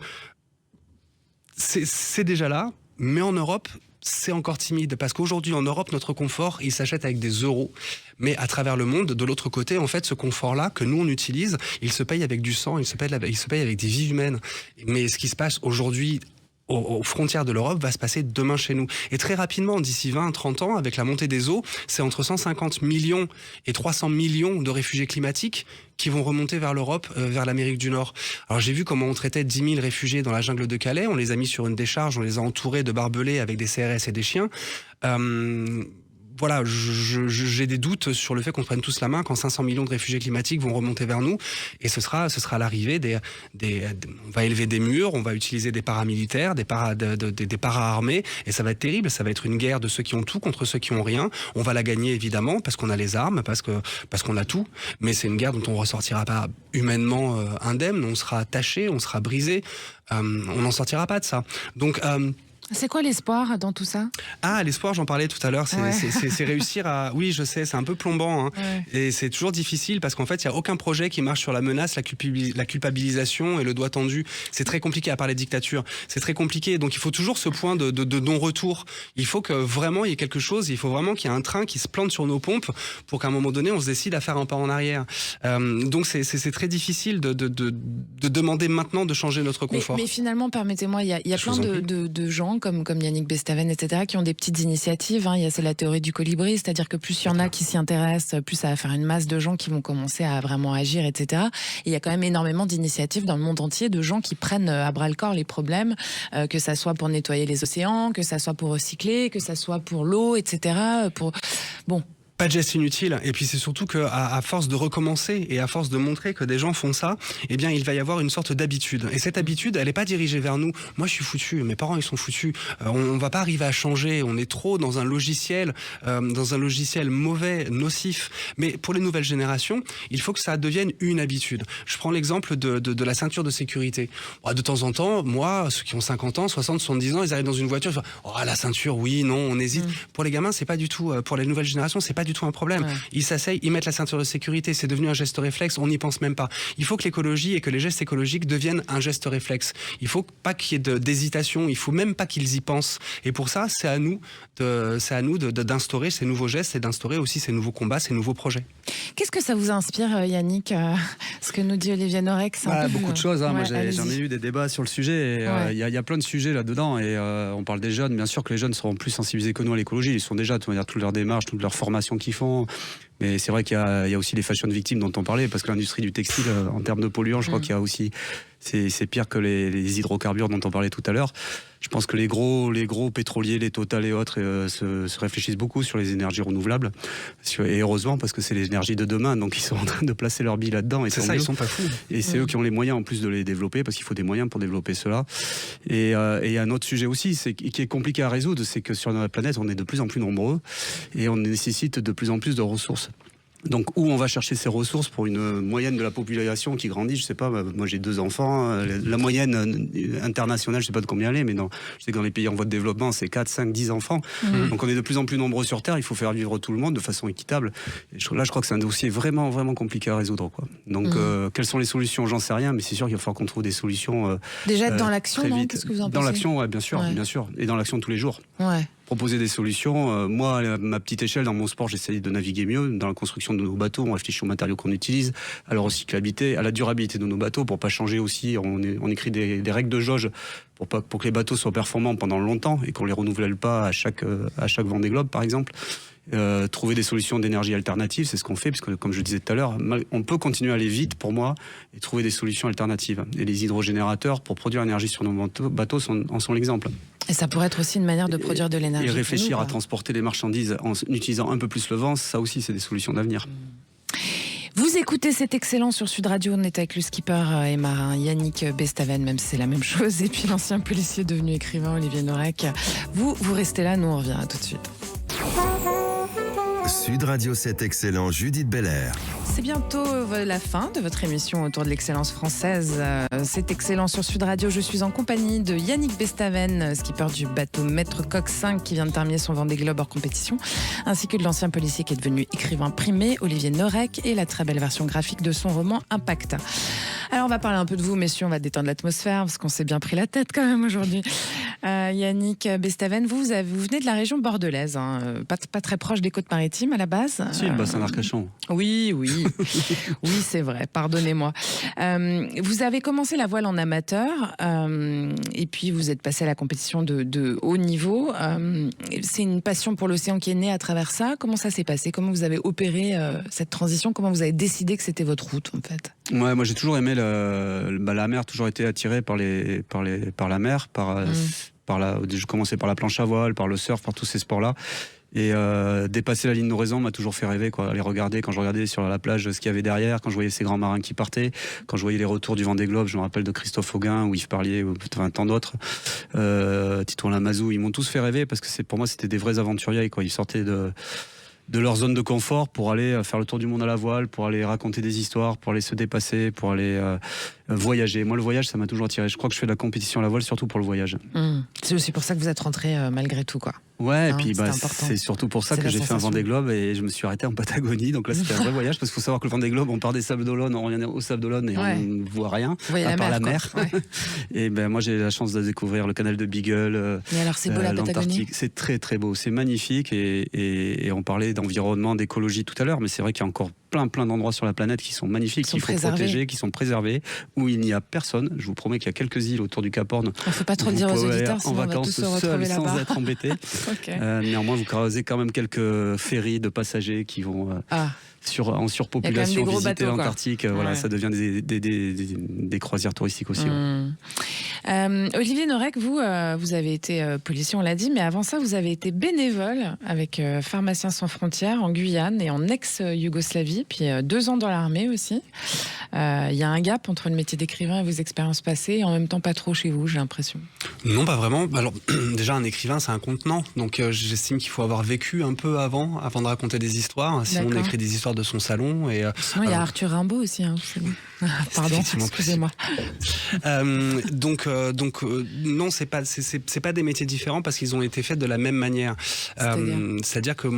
c'est déjà là. Mais en Europe, c'est encore timide parce qu'aujourd'hui en Europe, notre confort, il s'achète avec des euros. Mais à travers le monde, de l'autre côté, en fait, ce confort-là que nous on utilise, il se paye avec du sang, il se paye avec des vies humaines. Mais ce qui se passe aujourd'hui aux frontières de l'Europe va se passer demain chez nous. Et très rapidement, d'ici 20-30 ans, avec la montée des eaux, c'est entre 150 millions et 300 millions de réfugiés climatiques qui vont remonter vers l'Europe, vers l'Amérique du Nord. Alors j'ai vu comment on traitait 10 000 réfugiés dans la jungle de Calais, on les a mis sur une décharge, on les a entourés de barbelés avec des CRS et des chiens. Voilà, j'ai des doutes sur le fait qu'on prenne tous la main quand 500 millions de réfugiés climatiques vont remonter vers nous. Et ce sera l'arrivée on va élever des murs, on va utiliser des paramilitaires, des para-armés. Et ça va être terrible, ça va être une guerre de ceux qui ont tout contre ceux qui ont rien. On va la gagner évidemment parce qu'on a les armes, parce qu'on a tout. Mais c'est une guerre dont on ressortira pas humainement indemne. On sera taché, on sera brisé. On n'en sortira pas de ça. Donc... c'est quoi l'espoir dans tout ça ? Ah, l'espoir, j'en parlais tout à l'heure, c'est réussir à... Oui, je sais, c'est un peu plombant, hein. Ouais. Et c'est toujours difficile parce qu'en fait, il n'y a aucun projet qui marche sur la menace, la culpabilisation et le doigt tendu. C'est très compliqué, à part les dictatures. C'est très compliqué, donc il faut toujours ce point de non-retour. Il faut que vraiment il y ait quelque chose, il faut vraiment qu'il y ait un train qui se plante sur nos pompes pour qu'à un moment donné, on se décide à faire un pas en arrière. Donc c'est très difficile de demander maintenant de changer notre confort. Mais finalement, permettez-moi, il y a plein de gens comme Yannick Bestaven, etc., qui ont des petites initiatives. Hein. C'est la théorie du colibri, c'est-à-dire que plus il y en a qui s'y intéressent, plus ça va faire une masse de gens qui vont commencer à vraiment agir, etc. Et il y a quand même énormément d'initiatives dans le monde entier de gens qui prennent à bras-le-corps les problèmes, que ça soit pour nettoyer les océans, que ça soit pour recycler, que ça soit pour l'eau, etc. Bon. Pas de geste inutile. Et puis c'est surtout qu'à force de recommencer et à force de montrer que des gens font ça, eh bien il va y avoir une sorte d'habitude. Et cette habitude, elle n'est pas dirigée vers nous. Moi je suis foutu, mes parents ils sont foutus. On va pas arriver à changer. On est trop dans un logiciel mauvais, nocif. Mais pour les nouvelles générations, il faut que ça devienne une habitude. Je prends l'exemple de la ceinture de sécurité. De temps en temps, moi, ceux qui ont 50 ans, 60, 70 ans, ils arrivent dans une voiture, ils font « Oh la ceinture, oui, non, on hésite ». Pour les gamins, c'est pas du tout. Pour les nouvelles générations, c'est pas du tout un problème. Ouais. Ils s'asseyent, ils mettent la ceinture de sécurité, c'est devenu un geste réflexe, on n'y pense même pas. Il faut que l'écologie et que les gestes écologiques deviennent un geste réflexe. Il faut pas qu'il y ait d'hésitation, il faut même pas qu'ils y pensent. Et pour ça, c'est à nous d'instaurer ces nouveaux gestes et d'instaurer aussi ces nouveaux combats, ces nouveaux projets. Qu'est-ce que ça vous inspire, Yannick, ce que nous dit Olivier Norek? Beaucoup de choses. Hein. Moi, j'en ai eu des débats sur le sujet. Il y a plein de sujets là-dedans. Et on parle des jeunes. Bien sûr que les jeunes seront plus sensibilisés que nous à l'écologie. Ils sont déjà, toute leur démarche, toute leur formation qu'ils font. Mais c'est vrai qu'il y a aussi les fashion victimes dont on parlait, parce que l'industrie du textile, en termes de polluants, je crois qu'il y a aussi... C'est pire que les hydrocarbures dont on parlait tout à l'heure. Je pense que les gros pétroliers, les Total et autres, se réfléchissent beaucoup sur les énergies renouvelables. Et heureusement, parce que c'est les énergies de demain, donc ils sont en train de placer leur bille là-dedans. Et c'est ça, ils sont pas fous. Et c'est eux qui ont les moyens en plus de les développer, parce qu'il faut des moyens pour développer cela. Et un autre sujet aussi, qui est compliqué à résoudre, c'est que sur notre planète, on est de plus en plus nombreux et on nécessite de plus en plus de ressources. Donc où on va chercher ces ressources pour une moyenne de la population qui grandit, je sais pas, moi j'ai 2 enfants, la moyenne internationale, je sais pas de combien elle est, mais je sais que dans les pays en voie de développement, c'est 4, 5, 10 enfants. Donc on est de plus en plus nombreux sur Terre, il faut faire vivre tout le monde de façon équitable. Et là, je crois que c'est un dossier vraiment, vraiment compliqué à résoudre, quoi. Donc quelles sont les solutions? J'en sais rien, mais c'est sûr qu'il va falloir qu'on trouve des solutions déjà dans l'action, non? Qu'est-ce que vous en pensez? Dans l'action, ouais, bien sûr, et dans l'action de tous les jours. Ouais. Proposer des solutions. Moi, à ma petite échelle, dans mon sport, j'essaye de naviguer mieux. Dans la construction de nos bateaux, on réfléchit aux matériaux qu'on utilise, à la recyclabilité, à la durabilité de nos bateaux, pour pas changer aussi. On écrit des règles de jauge pour que les bateaux soient performants pendant longtemps et qu'on les renouvelle pas à chaque Vendée Globe, par exemple. Trouver des solutions d'énergie alternatives, c'est ce qu'on fait, parce que comme je disais tout à l'heure, on peut continuer à aller vite pour moi et trouver des solutions alternatives. Et les hydrogénérateurs pour produire l'énergie sur nos bateaux en sont l'exemple. Et ça pourrait être aussi une manière de produire de l'énergie. Et réfléchir à transporter les marchandises en utilisant un peu plus le vent, ça aussi c'est des solutions d'avenir. Vous écoutez cet excellent sur Sud Radio, on est avec le skipper et marin Yannick Bestaven, même si c'est la même chose, et puis l'ancien policier devenu écrivain Olivier Norek. Vous restez là, nous on revient, à tout de suite. Sud Radio 7 excellent, Judith Belair. C'est bientôt la fin de votre émission autour de l'excellence française. C'est excellent sur Sud Radio. Je suis en compagnie de Yannick Bestaven, skipper du bateau Maître Coq 5 qui vient de terminer son Vendée Globe hors compétition, ainsi que de l'ancien policier qui est devenu écrivain primé, Olivier Norek, et la très belle version graphique de son roman Impact. Alors on va parler un peu de vous, messieurs, on va détendre l'atmosphère parce qu'on s'est bien pris la tête quand même aujourd'hui. Yannick Bestaven, vous venez de la région bordelaise, hein, pas très proche des Côtes-Maritimes à la base. Si, le bassin d'Arcachon. Oui, oui, c'est vrai, pardonnez-moi. Vous avez commencé la voile en amateur et puis vous êtes passé à la compétition de haut niveau. C'est une passion pour l'océan qui est née à travers ça. Comment ça s'est passé? Comment vous avez opéré cette transition? Comment vous avez décidé que c'était votre route, en fait? Ouais, moi j'ai toujours aimé la mer, toujours été attiré par la mer, je commençais par la planche à voile, par le surf, par tous ces sports-là. Et dépasser la ligne d'horizon m'a toujours fait rêver, quoi. Aller regarder, quand je regardais sur la plage ce qu'il y avait derrière, quand je voyais ces grands marins qui partaient, quand je voyais les retours du Vendée Globe, je me rappelle de Christophe Auguin ou Yves Parlier ou tant d'autres, Titouan Lamazou, ils m'ont tous fait rêver parce que pour moi c'était des vrais aventuriers, quoi. Ils sortaient de leur zone de confort pour aller faire le tour du monde à la voile, pour aller raconter des histoires, pour aller se dépasser, pour aller voyager. Moi, le voyage, ça m'a toujours attiré. Je crois que je fais de la compétition à la voile surtout pour le voyage. C'est aussi pour ça que vous êtes rentré malgré tout, quoi. Ouais, et puis c'est surtout pour ça que j'ai fait un Vendée Globe et je me suis arrêté en Patagonie. Donc là, c'était un vrai voyage parce qu'il faut savoir que le Vendée Globe, on part des Sables d'Olonne, on revient au Sables d'Olonne et on ne voit rien à part la mer. Ouais. Et moi, j'ai la chance de découvrir le canal de Beagle. Mais alors, c'est beau la Patagonie. C'est très très beau, c'est magnifique et on parlait d'environnement, d'écologie tout à l'heure, mais c'est vrai qu'il y a encore plein d'endroits sur la planète qui sont magnifiques, qu'il faut protéger, qui sont préservés, où il n'y a personne. Je vous promets qu'il y a quelques îles autour du Cap Horn. Il ne faut pas trop le dire aux auditeurs, en vacances seuls sans être embêtés. Okay. Néanmoins, vous croisez quand même quelques ferries de passagers qui vont en surpopulation visiter l'Antarctique. Voilà, ça devient des croisières touristiques aussi. Olivier Norek, vous avez été policier, on l'a dit, mais avant ça, vous avez été bénévole avec Pharmaciens sans frontières en Guyane et en ex-Yougoslavie, puis 2 ans dans l'armée aussi. Il y a un gap entre le métier d'écrivain et vos expériences passées, et en même temps pas trop chez vous, j'ai l'impression. Non, pas vraiment. Alors, déjà, un écrivain, c'est un contenant. Donc, j'estime qu'il faut avoir vécu un peu avant de raconter des histoires. Sinon, on écrit des histoires de son salon. Sinon, il y a Arthur Rimbaud aussi. Hein, pardon, excusez-moi. Donc, non, c'est pas des métiers différents parce qu'ils ont été faits de la même manière. C'est-à-dire que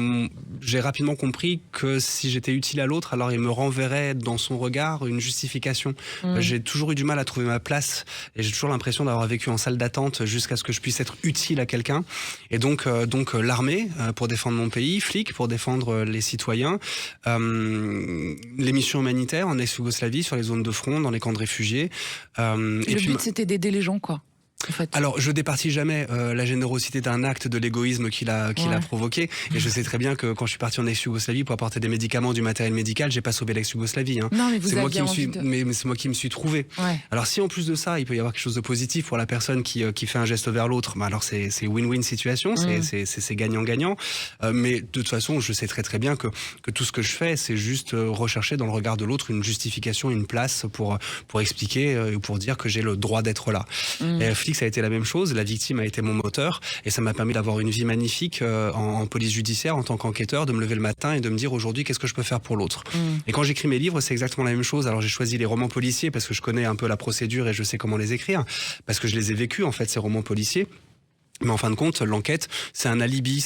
j'ai rapidement compris que si j'étais utile à l'autre, alors il me renverrait dans son regard une justification. J'ai toujours eu du mal à trouver ma place et j'ai toujours l'impression d'avoir vécu en salle d'attente jusqu'à ce que je puisse être utile à quelqu'un. Et donc l'armée pour défendre mon pays, flic pour défendre les citoyens, les missions humanitaires en ex-Yougoslavie sur les zones de front, dans les camps de réfugiés. Le but, c'était d'aider les gens, quoi. En fait. Alors, je départis jamais la générosité d'un acte de l'égoïsme qu'il a provoqué. Et je sais très bien que quand je suis parti en ex-Yougoslavie pour apporter des médicaments, du matériel médical, j'ai pas sauvé l'ex-Yougoslavie. Hein. Non, mais vous aviez envie mais c'est moi qui me suis trouvé. Ouais. Alors, si en plus de ça, il peut y avoir quelque chose de positif pour la personne qui fait un geste vers l'autre, alors c'est win-win situation, c'est gagnant-gagnant. Mais de toute façon, je sais très très bien que tout ce que je fais, c'est juste rechercher dans le regard de l'autre une justification, une place pour expliquer, pour dire que j'ai le droit d'être là. Et ça a été la même chose, la victime a été mon moteur et ça m'a permis d'avoir une vie magnifique en police judiciaire en tant qu'enquêteur, de me lever le matin et de me dire aujourd'hui qu'est-ce que je peux faire pour l'autre. Et quand j'écris mes livres, c'est exactement la même chose. Alors j'ai choisi les romans policiers parce que je connais un peu la procédure et je sais comment les écrire, parce que je les ai vécus en fait, ces romans policiers. Mais en fin de compte, l'enquête, c'est un alibi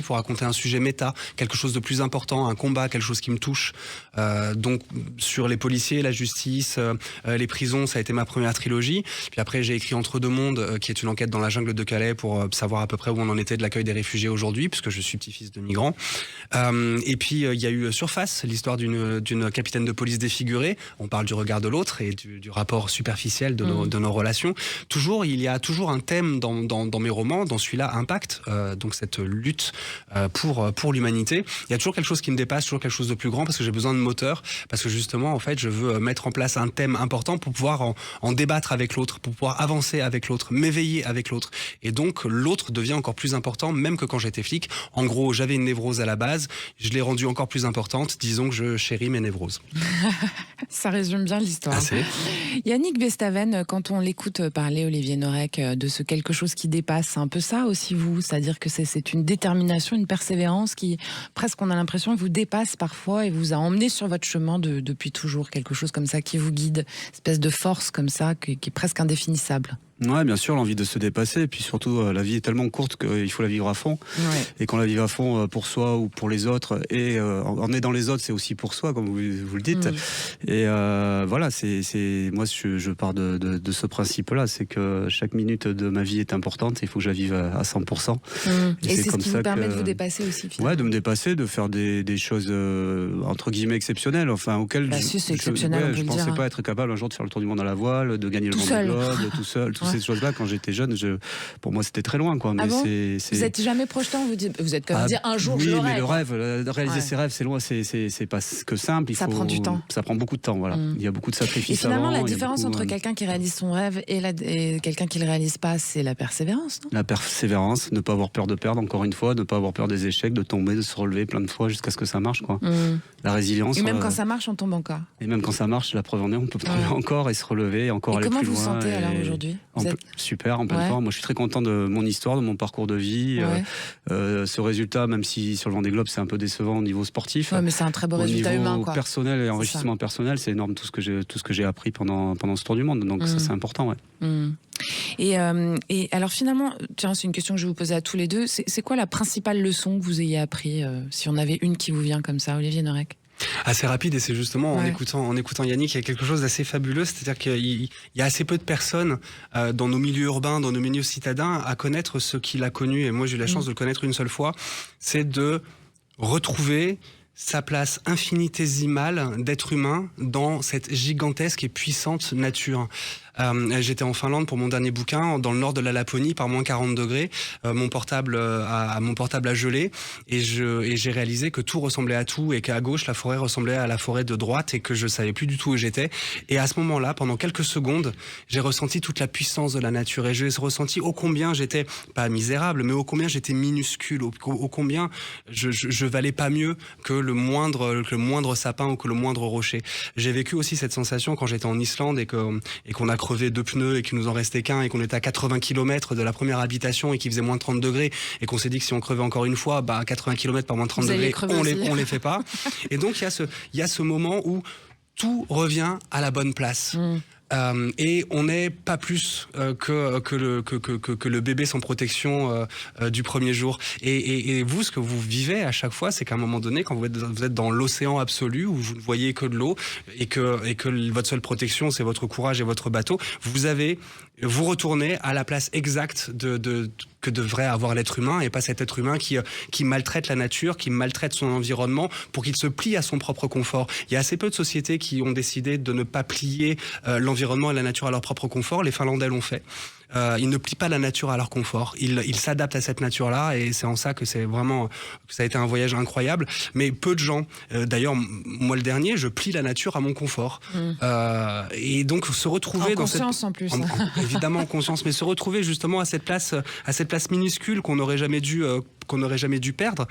pour raconter un sujet méta, quelque chose de plus important, un combat, quelque chose qui me touche. Donc sur les policiers, la justice, les prisons, ça a été ma première trilogie. Puis après, j'ai écrit Entre deux mondes, qui est une enquête dans la jungle de Calais pour savoir à peu près où on en était de l'accueil des réfugiés aujourd'hui, puisque je suis petit-fils de migrants. Et puis il y a eu Surface, l'histoire d'une capitaine de police défigurée. On parle du regard de l'autre et du rapport superficiel de nos relations. Il y a toujours un thème dans mes romans. Dans celui-là, Impact, donc cette lutte pour l'humanité. Il y a toujours quelque chose qui me dépasse, toujours quelque chose de plus grand, parce que j'ai besoin de moteur, parce que justement, en fait, je veux mettre en place un thème important pour pouvoir en débattre avec l'autre, pour pouvoir avancer avec l'autre, m'éveiller avec l'autre. Et donc, l'autre devient encore plus important, même que quand j'étais flic. En gros, j'avais une névrose à la base, je l'ai rendue encore plus importante. Disons que je chéris mes névroses. Ça résume bien l'histoire. Yannick Bestaven, quand on l'écoute parler, Olivier Norek, de ce quelque chose qui dépasse, un peu ça aussi, vous, c'est-à-dire que c'est une détermination, une persévérance qui, presque on a l'impression, vous dépasse parfois et vous a emmené sur votre chemin depuis toujours, quelque chose comme ça qui vous guide, une espèce de force comme ça qui est presque indéfinissable. Ouais, bien sûr, l'envie de se dépasser. Et puis surtout, la vie est tellement courte qu'il faut la vivre à fond. Ouais. Et quand on la vit à fond pour soi ou pour les autres, et en aidant les autres, c'est aussi pour soi, comme vous le dites. Et voilà, moi, je pars de ce principe-là, c'est que chaque minute de ma vie est importante et il faut que je la vive à 100%. Et c'est ce qui vous permet de vous dépasser aussi, finalement. Ouais, de me dépasser, de faire des choses, entre guillemets, exceptionnelles, enfin, auxquelles c'est exceptionnel, je pensais pas être capable un jour de faire le tour du monde à la voile, de gagner le Vendée Globe, tout seul, toutes ces choses-là. Quand j'étais jeune, pour moi, c'était très loin, quoi. Mais Vous n'êtes jamais projetant, vous êtes comme dire un jour je l'aurai. Oui, mais le rêve, réaliser ses rêves, c'est loin, c'est pas que simple. Ça prend du temps. Ça prend beaucoup de temps, voilà. Il y a beaucoup de sacrifices. Et finalement, avant, la différence entre quelqu'un qui réalise son rêve et quelqu'un qui le réalise pas, c'est la persévérance, non ? La persévérance, ne pas avoir peur de perdre, encore une fois, ne pas avoir peur des échecs, de tomber, de se relever plein de fois jusqu'à ce que ça marche, quoi. La résilience. Et même quand ça marche, on tombe encore. Et même quand ça marche, la preuve en est, on peut tomber encore et se relever, et encore aller plus loin. Comment vous sentez alors aujourd'hui ? Super, en pleine forme. Moi, je suis très content de mon histoire, de mon parcours de vie. Ce résultat, même si sur le Vendée Globe, c'est un peu décevant au niveau sportif. Ouais, mais c'est un très beau résultat humain, quoi. Au niveau personnel et enrichissement personnel, c'est énorme tout ce que j'ai appris pendant ce tour du monde. Donc ça, c'est important, ouais. Et alors finalement, tiens, c'est une question que je vais vous poser à tous les deux. C'est quoi la principale leçon que vous ayez appris, si on avait une qui vous vient comme ça, Olivier Norek ? Assez rapide, et c'est justement en écoutant Yannick, il y a quelque chose d'assez fabuleux, c'est-à-dire qu'il y a assez peu de personnes dans nos milieux urbains, dans nos milieux citadins, à connaître ce qu'il a connu, et moi j'ai eu la chance de le connaître une seule fois, c'est de retrouver sa place infinitésimale d'être humain dans cette gigantesque et puissante nature. J'étais en Finlande pour mon dernier bouquin, dans le nord de la Laponie, par moins 40 degrés. Mon portable a gelé, et j'ai réalisé que tout ressemblait à tout, et qu'à gauche, la forêt ressemblait à la forêt de droite, et que je savais plus du tout où j'étais. Et à ce moment-là, pendant quelques secondes, j'ai ressenti toute la puissance de la nature, et j'ai ressenti ô combien j'étais, pas misérable, mais ô combien j'étais minuscule, ô combien je valais pas mieux que le moindre sapin ou que le moindre rocher. J'ai vécu aussi cette sensation quand j'étais en Islande et qu'on a crevé 2 pneus et qu'il nous en restait qu'un, et qu'on était à 80 km de la première habitation et qu'il faisait moins de 30 degrés, et qu'on s'est dit que si on crevait encore une fois, 80 km par moins de 30 degrés, on les fait pas. Et donc il y a ce moment où tout revient à la bonne place. Et on n'est pas plus que le bébé sans protection du premier jour. Et vous, ce que vous vivez à chaque fois, c'est qu'à un moment donné, quand vous êtes dans l'océan absolu, où vous ne voyez que de l'eau, et que votre seule protection, c'est votre courage et votre bateau, vous retournez à la place exacte que devrait avoir l'être humain, et pas cet être humain qui maltraite la nature, qui maltraite son environnement pour qu'il se plie à son propre confort. Il y a assez peu de sociétés qui ont décidé de ne pas plier l'environnement et la nature à leur propre confort. Les Finlandais l'ont fait. Ils ne plient pas la nature à leur confort. Ils s'adaptent à cette nature-là, et c'est en ça que ça a été un voyage incroyable. Mais peu de gens, d'ailleurs, moi le dernier, je plie la nature à mon confort. Et donc se retrouver en conscience en plus. Évidemment en conscience, mais se retrouver justement à cette place minuscule qu'on n'aurait jamais dû perdre,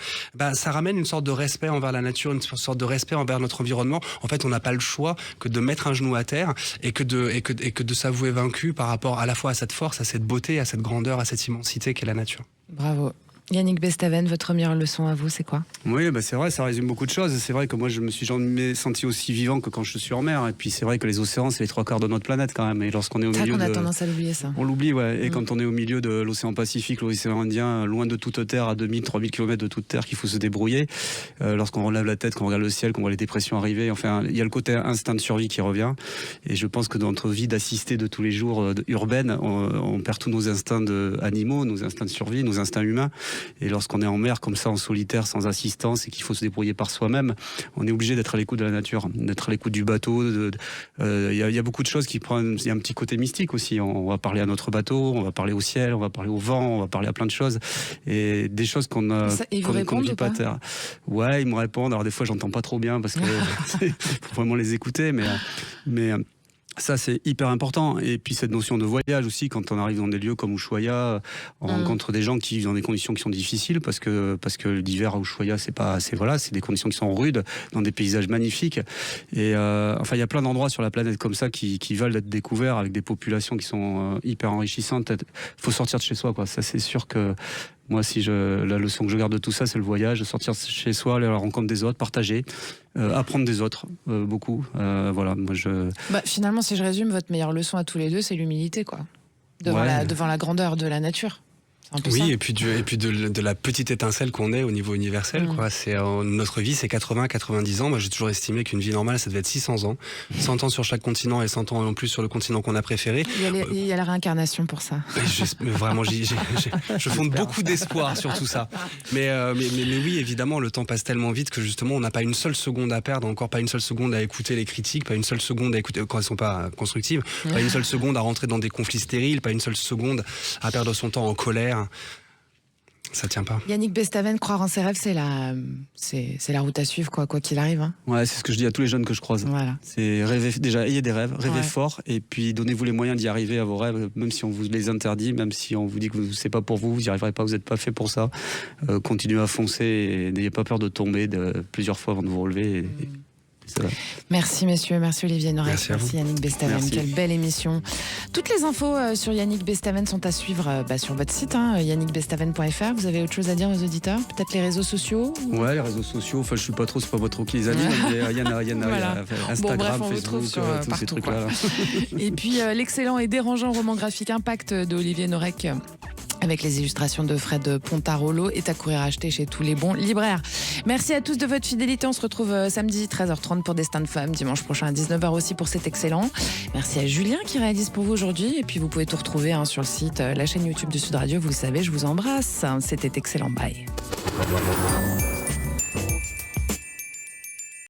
ça ramène une sorte de respect envers la nature, une sorte de respect envers notre environnement. En fait, on n'a pas le choix que de mettre un genou à terre et que de s'avouer vaincu par rapport à la fois à cette force, à cette beauté, à cette grandeur, à cette immensité qu'est la nature. Bravo. Yannick Bestaven, votre meilleure leçon à vous, c'est quoi ? Oui, c'est vrai, ça résume beaucoup de choses. C'est vrai que moi, je me suis jamais senti aussi vivant que quand je suis en mer. Et puis, c'est vrai que les océans, c'est les 3/4 de notre planète quand même. Et lorsqu'on est au milieu on a tendance à l'oublier, ça. On l'oublie, ouais. Et quand on est au milieu de l'océan Pacifique, l'océan Indien, loin de toute terre, à 2000, 3000 km de toute terre, qu'il faut se débrouiller. Lorsqu'on relève la tête, qu'on regarde le ciel, qu'on voit les dépressions arriver. Enfin, il y a le côté instinct de survie qui revient. Et je pense que dans notre vie d'assister de tous les jours urbaine, on perd tous nos instincts animaux, nos instincts de survie, nos instincts humains. Et lorsqu'on est en mer comme ça, en solitaire, sans assistance, et qu'il faut se débrouiller par soi-même, on est obligé d'être à l'écoute de la nature, d'être à l'écoute du bateau. Il y a beaucoup de choses qui prennent. Il y a un petit côté mystique aussi. On va parler à notre bateau, on va parler au ciel, on va parler au vent, on va parler à plein de choses, et des choses qu'on ne vit pas à terre. Ouais, ils me répondent. Alors des fois, j'entends pas trop bien parce que faut vraiment les écouter, mais ça, c'est hyper important. Et puis cette notion de voyage aussi, quand on arrive dans des lieux comme Ushuaïa, on rencontre des gens qui vivent dans des conditions qui sont difficiles, parce que l'hiver à Ushuaïa, c'est des conditions qui sont rudes, dans des paysages magnifiques. Et il y a plein d'endroits sur la planète comme ça qui veulent être découverts, avec des populations qui sont hyper enrichissantes. Faut sortir de chez soi, quoi. Ça, c'est sûr que moi, la leçon que je garde de tout ça, c'est le voyage, sortir de chez soi, aller à la rencontre des autres, partager, apprendre des autres, beaucoup. Voilà, moi finalement, si je résume, votre meilleure leçon à tous les deux, c'est l'humilité, quoi. devant la grandeur de la nature. Oui, et puis de la petite étincelle qu'on est au niveau universel. Quoi. Notre vie, c'est 80-90 ans. Moi, j'ai toujours estimé qu'une vie normale, ça devait être 600 ans. 100 ans sur chaque continent et 100 ans en plus sur le continent qu'on a préféré. Il y a la réincarnation pour ça. Vraiment, je fonde beaucoup d'espoir sur tout ça. Mais oui, évidemment, le temps passe tellement vite que justement, on n'a pas une seule seconde à perdre, encore pas une seule seconde à écouter les critiques, pas une seule seconde à écouter quand elles ne sont pas constructives, pas une seule seconde à rentrer dans des conflits stériles, pas une seule seconde à perdre son temps en colère. Ça tient pas. Yannick Bestaven, croire en ses rêves, c'est la route à suivre, quoi qu'il arrive. Hein. Ouais, c'est ce que je dis à tous les jeunes que je croise. Voilà. C'est rêver, déjà, ayez des rêves, rêvez fort, et puis donnez-vous les moyens d'y arriver à vos rêves, même si on vous les interdit, même si on vous dit que c'est pas pour vous, vous n'y arriverez pas, vous n'êtes pas fait pour ça. Continuez à foncer et n'ayez pas peur de tomber plusieurs fois avant de vous relever. Merci messieurs, merci Olivier Norek, merci Yannick Bestaven, merci. Quelle belle émission. Toutes les infos sur Yannick Bestaven sont à suivre sur votre site, yannickbestaven.fr. Vous avez autre chose à dire aux auditeurs? Peut-être les réseaux sociaux? Ouais, les réseaux sociaux, je suis pas trop, c'est pas votre qui les anime, il y en a voilà. Instagram, on vous Facebook, trouve sur, tous partout, ces trucs-là. Et puis l'excellent et dérangeant roman graphique Impact d'Olivier Norek, avec les illustrations de Fred Pontarolo, est à courir acheter chez tous les bons libraires. Merci à tous de votre fidélité. On se retrouve samedi 13h30 pour Destin de Femme, dimanche prochain à 19h aussi pour cet excellent. Merci à Julien qui réalise pour vous aujourd'hui. Et puis vous pouvez tout retrouver sur le site, la chaîne YouTube de Sud Radio. Vous le savez, je vous embrasse. C'était excellent. Bye.